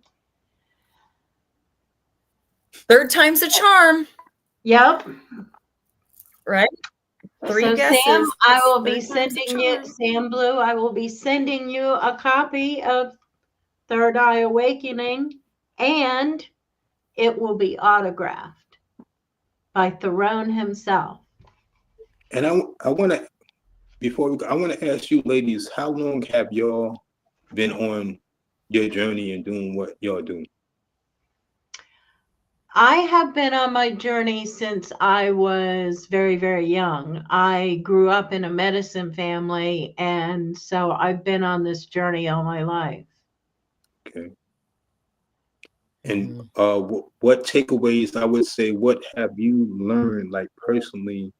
Third time's a charm, Yep. right? Three So, guesses. Sam, I will be Third time's a sending you, charm. Sam Blue, I will be sending you a copy of Third Eye Awakening, and it will be autographed by Therone himself. And I want to, before we go, I want to ask you ladies, how long have y'all been on your journey and doing what y'all do? I have been on my journey since I was very, very young. I grew up in a medicine family, and so I've been on this journey all my life. Okay. And what takeaways, I would say, what have you learned, like personally,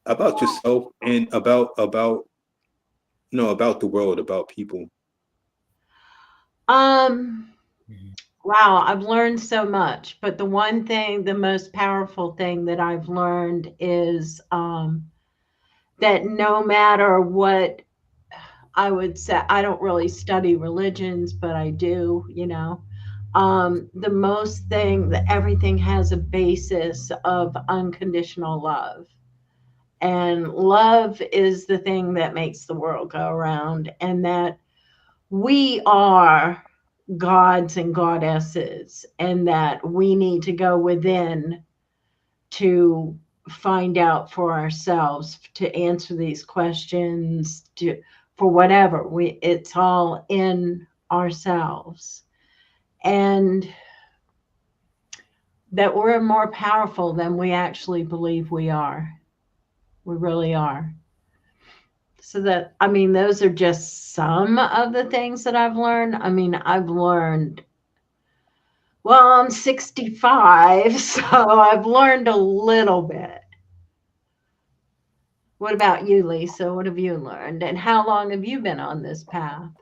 about yourself and about about the world, about people? Wow, I've learned so much, but the one thing, the most powerful thing that I've learned is that no matter what, I would say, I don't really study religions, but I do, the most thing that everything has a basis of unconditional love. And love is the thing that makes the world go around, and that we are gods and goddesses, and that we need to go within to find out for ourselves, to answer these questions, for whatever it's all in ourselves, and that we're more powerful than we actually believe we are. We really are. So that, I mean, those are just some of the things that I've learned. I mean, I've learned, well, I'm 65, so I've learned a little bit. What about you, Lisa? What have you learned? And how long have you been on this path?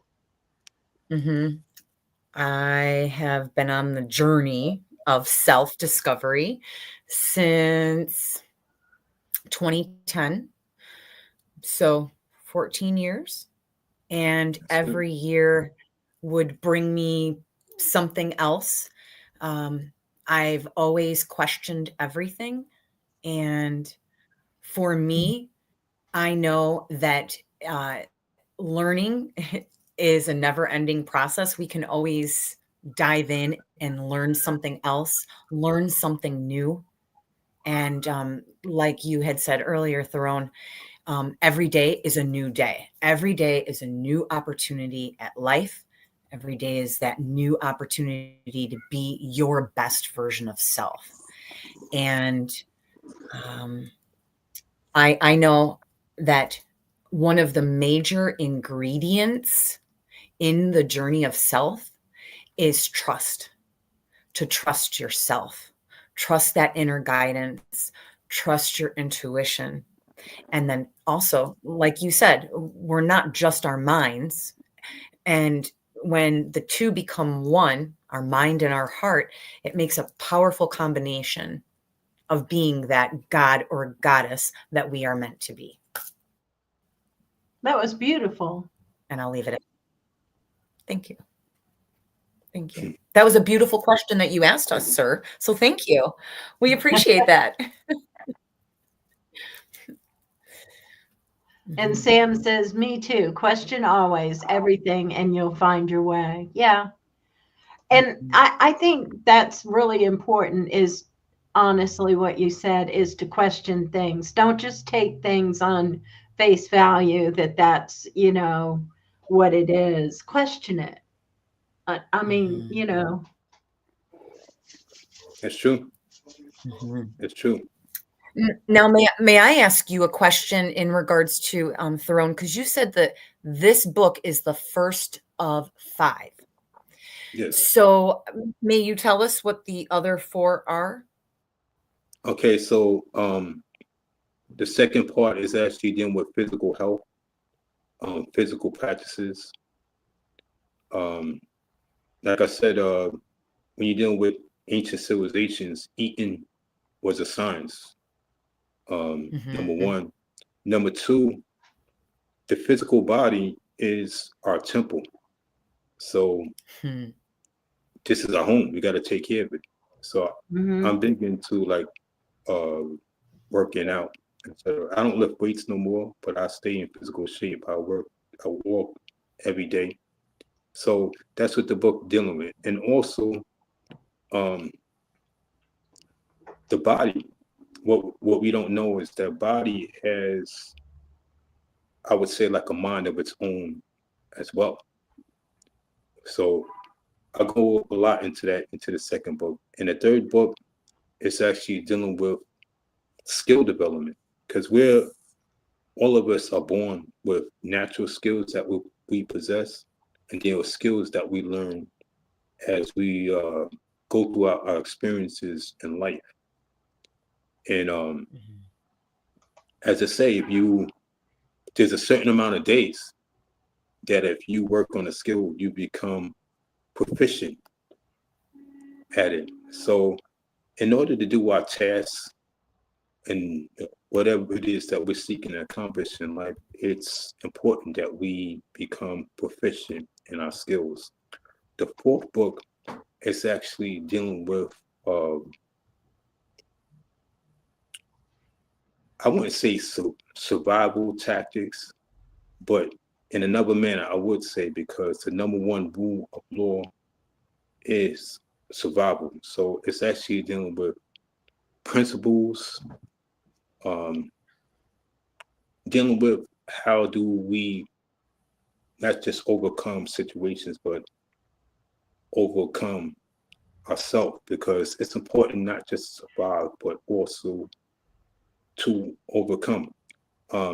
I have been on the journey of self-discovery since 2010. So 14 years. And That's every year would bring me something else. I've always questioned everything. And for me, I know that learning is a never-ending process. We can always dive in and learn something else, learn something new. And like you had said earlier, Therone, every day is a new day. Every day is a new opportunity at life. Every day is that new opportunity to be your best version of self. And I know that one of the major ingredients in the journey of self is trust. To trust yourself, trust that inner guidance, trust your intuition. And then also, like you said, we're not just our minds. And when the two become one, our mind and our heart, it makes a powerful combination of being that god or goddess that we are meant to be. That was beautiful. And I'll leave it at thank you. Thank you. That was a beautiful question that you asked us, sir. So thank you. We appreciate that. And Sam says, me too. Question always everything and you'll find your way. Yeah. And I think that's really important, is honestly what you said, is to question things. Don't just take things on face value that's, what it is. Question it. I mean, That's true. Mhm. It's true. Now, may I ask you a question in regards to Therone? Because you said that this book is the first of 5. Yes. So, may you tell us what the other 4 are? Okay, so the second part is actually dealing with physical health, physical practices. Um, like I said, when you're dealing with ancient civilizations, eating was a science. Number Mhm. one. Number two, the physical body is our temple. So Hmm. this is our home. We got to take care of it. So Mm-hmm. I'm big into like uh, working out, etc. I don't lift weights no more, but I stay in physical shape. I walk every day. So that's what the book dealing with, and also um, the body. What we don't know is that body has, I would say, like a mind of its own as well. So I go a lot into that into the second book, and the third book is actually dealing with skill development because we're all of us are born with natural skills that we possess, and there are skills that we learn as we go through our experiences in life. And Mhm. as I say, if you there's a certain amount of days that if you work on a skill, you become proficient at it. So in order to do our tasks and whatever it is that we're seeking to accomplish in life, it's important that we become proficient in our skills. The fourth book is actually dealing with, uh, I wouldn't say survival tactics, but in another manner, I would say because the number one rule of law is survival. So it's actually dealing with principles, um, dealing with how do we not just overcome situations, but overcome ourselves because it's important not just to survive, but also to overcome.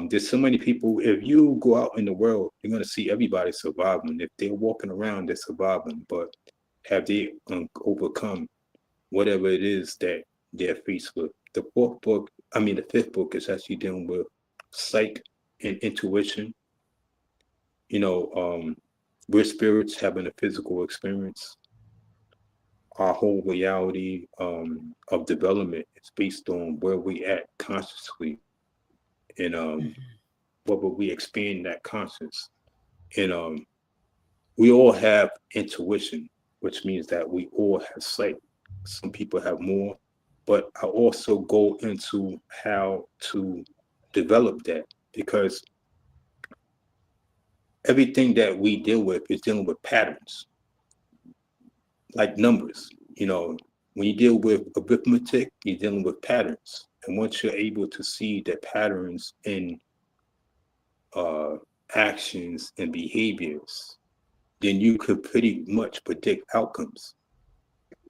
There's so many people, if you go out in the world, you're going to see everybody surviving. If they're walking around, they're surviving, but have they overcome whatever it is that they're faced with? The fifth book is actually dealing with psych and intuition. You know, we're spirits having a physical experience. Our whole reality of development is based on where we at consciously and Mhm. whether we expand that conscious. And we all have intuition, which means that we all have sight. Some people have more, but I also go into how to develop that because everything that we deal with is dealing with patterns, like numbers. You know, when you deal with arithmetic, you're dealing with patterns. And once you're able to see the patterns in uh, actions and behaviors, then you could pretty much predict outcomes.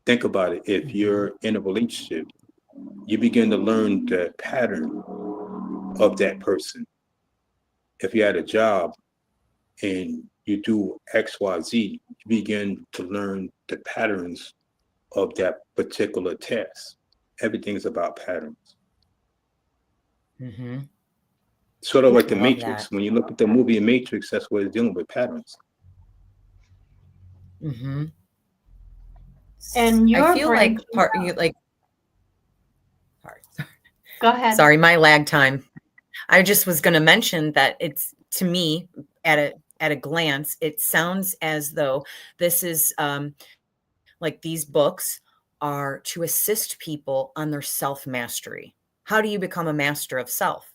Think about it. If Mhm. you're in a relationship, you begin to learn the pattern of that person. If you're at a job and you do XYZ, you begin to learn the patterns of that particular task. Everything's about patterns. Mhm. Sort of like I the love that. Matrix. When you look at the movie Matrix, that's what it's dealing with patterns. Mhm. And I you're feel like branching. part you like sorry. Go ahead. Sorry, my lag time. I just was going to mention that it's to me at a glance, it sounds as though this is like these books are to assist people on their self mastery. How do you become a master of self?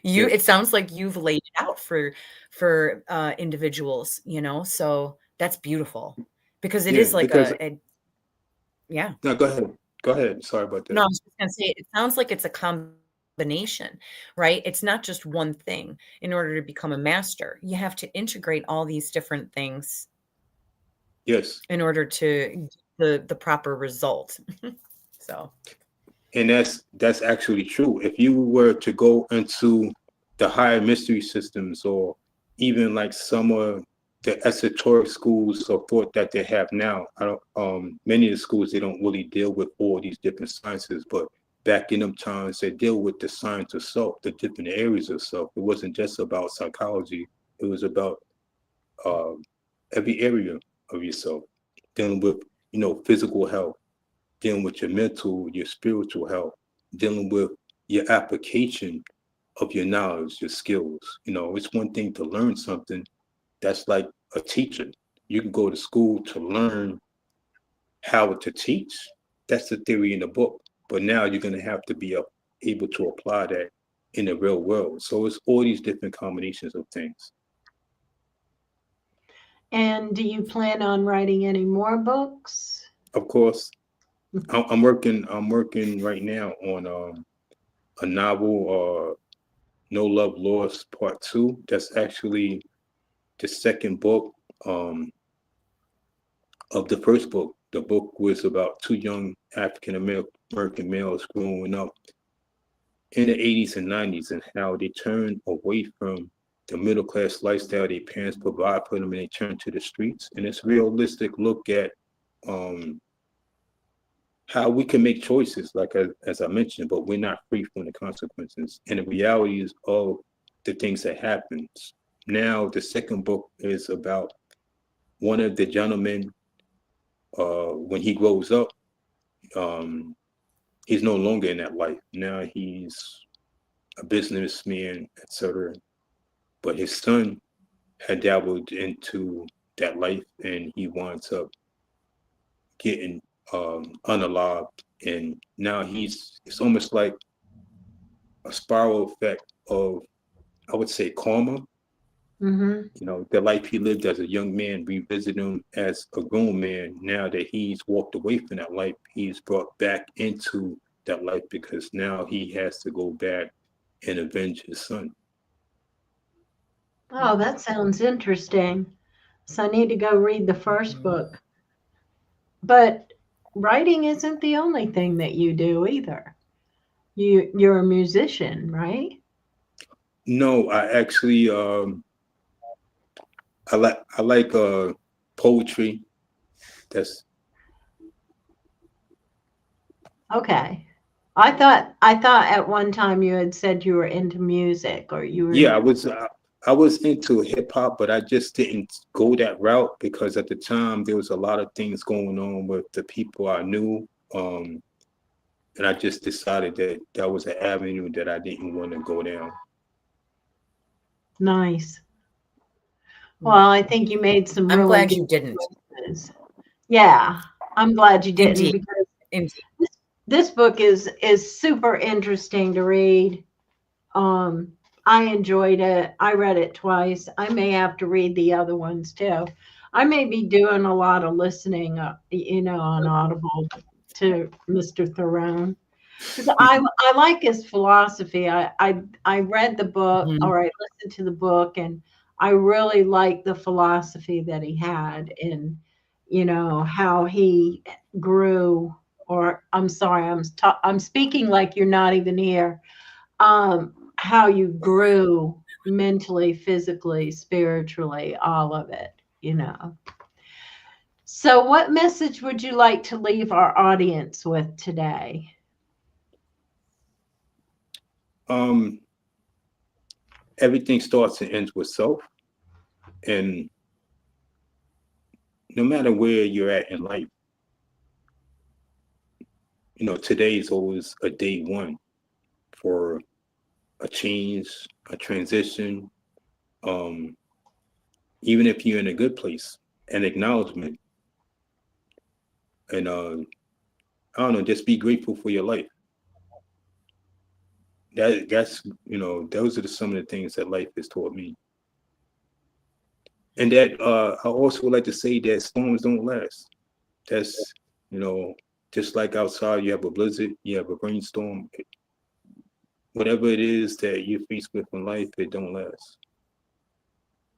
You Yes. it sounds like you've laid it out for individuals, you know, so that's beautiful because it Yeah. is like Because a yeah. no, go ahead. Go ahead. Sorry about No, that. I was just gonna say, it sounds like it's a combination, right? It's not just one thing. In order to become a master, you have to integrate all these different things Yes. in order to the proper result. So And that's actually true. If you were to go into the higher mystery systems, or even like some of the esoteric schools of thought that they have now, I don't many of the schools, they don't really deal with all these different sciences, but back in them times they deal with the science of self, the different areas of self. It wasn't just about psychology, it was about uh, every area of yourself, dealing with, physical health, dealing with your mental, your spiritual health, dealing with your application of your knowledge, your skills. It's one thing to learn something. That's like a teacher. You can go to school to learn how to teach. That's the theory in the book. But now you're going to have to be able to apply that in the real world. So it's all these different combinations of things. And do you plan on writing any more books? Of course, I'm working. I'm working right now on a novel, No Love Lost Part 2. That's actually the second book of the first book. The book was about two young African American males growing up in the 80s and 90s, and how they turned away from the middle class lifestyle their parents provide for them, and they turned to the streets. And it's a realistic look at um, how we can make choices, like as I mentioned, but we're not free from the consequences and the realities of the things that happens. Now, the second book is about one of the gentlemen. When he grows up, um, he's no longer in that life. Now he's a businessman, etc. But his son had dabbled into that life, and he winds up getting unalived. And now it's almost like a spiral effect of, I would say, karma. Mm-hmm. The life he lived as a young man, revisit him as a grown man. Now that he's walked away from that life, he's brought back into that life, because now he has to go back and avenge his son. Oh, that sounds interesting. So I need to go read the first mhm. book. But writing isn't the only thing that you do either. You're a musician, right? No, I actually I like poetry. That's Okay. I thought at one time you had said you were into music or you were Yeah, in. I was into hip hop, but I just didn't go that route, because at the time there was a lot of things going on with the people I knew, and I just decided that that was an avenue that I didn't want to go down. Nice. Well, I think you made some I'm really glad good you didn't. choices. Yeah, I'm glad you didn't Indeed. because Indeed. this book is super interesting to read. Um, I enjoyed it. I read it twice. I may have to read the other ones too. I may be doing a lot of listening, on Audible to Mr. Therone. Because I like his philosophy. I read the book, Mhm. or I listened to the book, and I really liked the philosophy that he had, and how he grew. Or I'm sorry, I'm speaking like you're not even here. How you grew mentally, physically, spiritually, all of it. So, what message would you like to leave our audience with today? Um, Everything starts and ends with self, and no matter where you're at in life, today is always a day one for a change, a transition. Um, Even if you're in a good place, an acknowledgement, and I don't know, just be grateful for your life. That's those are some of the things that life has taught me. And that I also would like to say that storms don't last. That's you know just like outside, you have a blizzard, you have a rainstorm. Whatever it is that you're faced with in life, it don't last.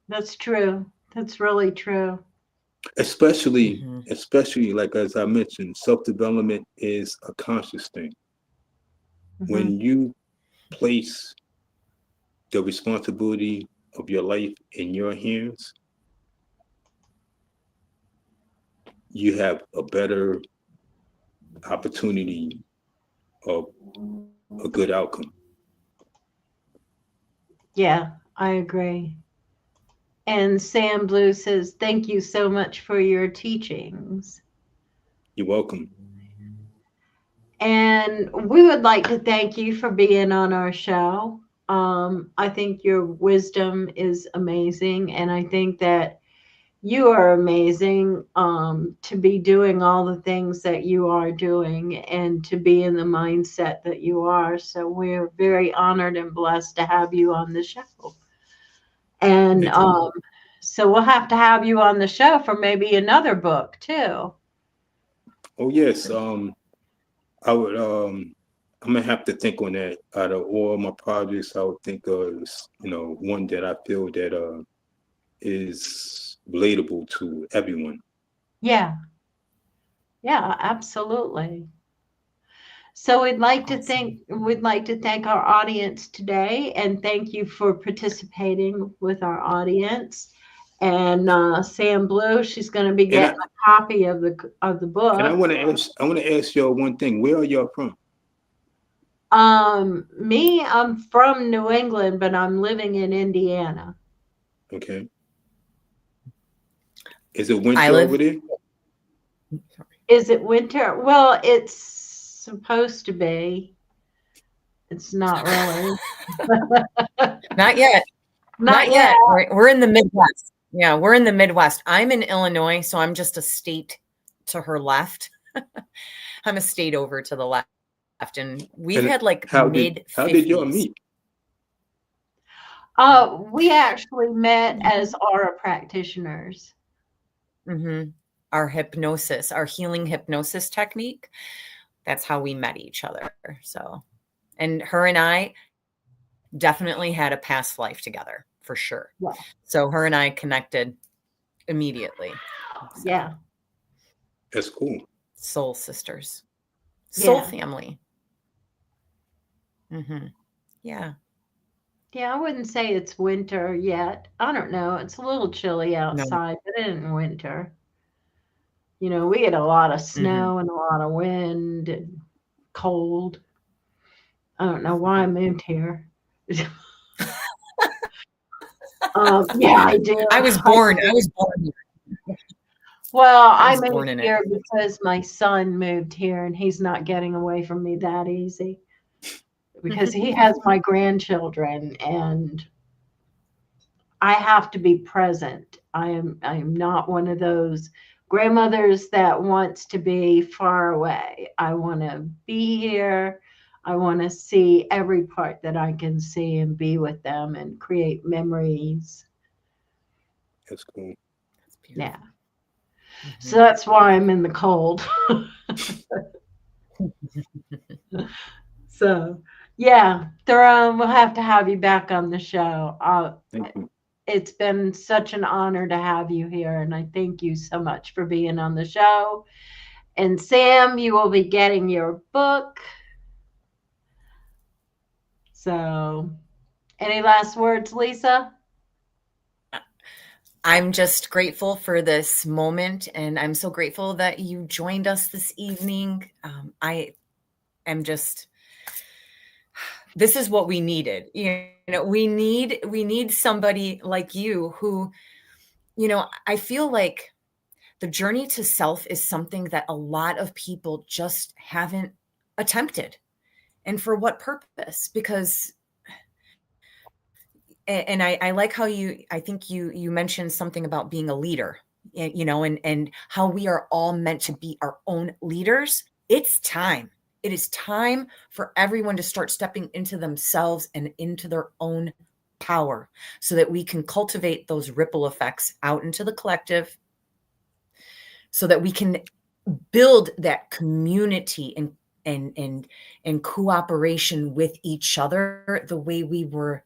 That's true. That's really true. Especially, Mm-hmm. especially like as I mentioned, self-development is a conscious thing. Mm-hmm. When you place the responsibility of your life in your hands, you have a better opportunity of a good outcome. Yeah, I agree. And Sam Blue says, thank you so much for your teachings. You're welcome. And we would like to thank you for being on our show. I think your wisdom is amazing. And I think that you are amazing to be doing all the things that you are doing and to be in the mindset that you are. So we're very honored and blessed to have you on the show. And Thank you. so we'll have to have you on the show for maybe another book too. Oh yes, I would. I'm gonna have to think on that. Out of all my projects, I would think of one that I feel that is relatable to everyone. Yeah, yeah, absolutely. So Awesome. we'd like to thank our audience today and thank you for participating with our audience. And Sam Blue, she's going to be And I getting a copy of the and I book. want to ask. I want to ask y'all one thing. Where are y'all from? Me, I'm from New England, but I'm living in Indiana. Okay. Is it I winter over live. there? Is it winter? Well, it's supposed to be. It's not really. Not yet. Not Not yet. yet. We're in the Midwest. Yeah, we're in the Midwest. I'm in Illinois, so I'm just a state to her left. I'm a state over to the left. And we've And had like how did mid how did y'all 50s. meet? We actually met as aura practitioners. Mm-hmm. Our hypnosis, our healing hypnosis technique. That's how we met each other. So, and her and I definitely had a past life together for sure. Yeah. So her and I connected immediately. So, Yeah. That's cool. soul sisters, soul Yeah. family. Mm-hmm. Yeah. Yeah, I wouldn't say it's winter yet. I don't know. It's a little chilly No. outside, but it isn't winter. You know, we get a lot of Mm-hmm. snow and a lot of wind and cold. I don't know why I moved here. Yeah, I do. I was I born. do. I was born here. Well, I I was born moved in it. here because my son moved here and he's not getting away from me that easy because he has my grandchildren and I have to be present. I am not one of those grandmothers that wants to be far away. I want to be here. I want to see every part that I can see and be with them and create memories. That's cool. That's Yeah. beautiful. So that's why I'm in the cold. So, yeah, Therone, we'll have to have you back on the show. Thank you. It's been such an honor to have you here, and I thank you so much for being on the show. And Sam, you will be getting your book. So, any last words, Lisa? I'm just grateful for this moment, and I'm so grateful that you joined us this evening. I am just. This is what we needed. We need somebody like you who, I feel like the journey to self is something that a lot of people just haven't attempted. And for what purpose? Because and I like how I think you mentioned something about being a leader, and how we are all meant to be our own leaders. It's time. It is time for everyone to start stepping into themselves and into their own power so that we can cultivate those ripple effects out into the collective so that we can build that community and cooperation with each other the way we were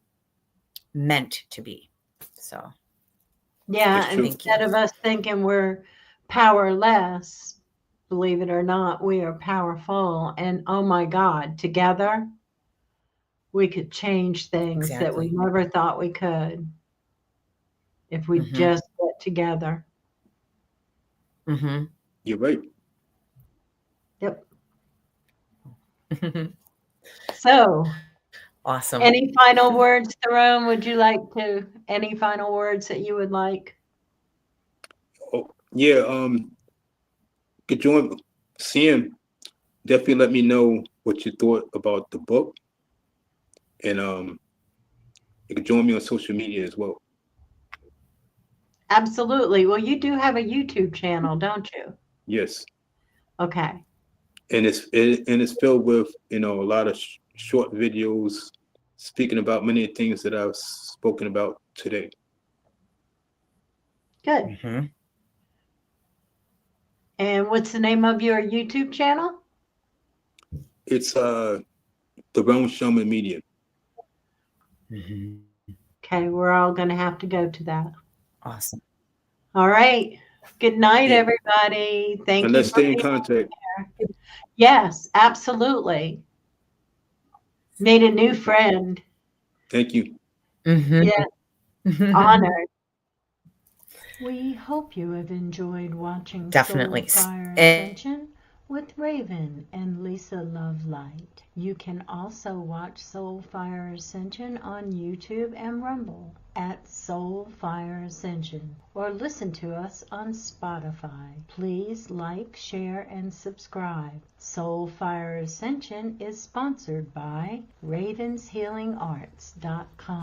meant to be. So Yeah, It's and true. Thank you. instead of us thinking we're powerless, believe it or not, we are powerful. And oh my God, together we could change things that we Exactly. never thought we could if we Mm-hmm. just get together. Mm-hmm. You're right. Yep. So, Awesome. any final words, Therone? Would you like to? Any final words that you would like? Oh, yeah. Could join Sam. Definitely let me know what you thought about the book, and you can join me on social media as well. Absolutely. Well, you do have a YouTube channel, don't you? Yes, Okay. and it's filled with a lot of short videos speaking about many things that I've spoken about today. Good. Mm-hmm. And what's the name of your YouTube channel? It's Therone Shellman Media. Mm-hmm. Okay, we're all going to have to go to that. Awesome. All right. Good night, Yeah. everybody. Thank And you let's for stay in being contact. here. Yes, absolutely. Made a new friend. Thank you. Mm-hmm. Yeah, honored. We hope you have enjoyed watching Definitely. Soulfire And Ascension with Raven and Lisa Lovelight. You can also watch Soulfire Ascension on YouTube and Rumble at Soulfire Ascension or listen to us on Spotify. Please like, share, and subscribe. Soulfire Ascension is sponsored by ravenshealingarts.com.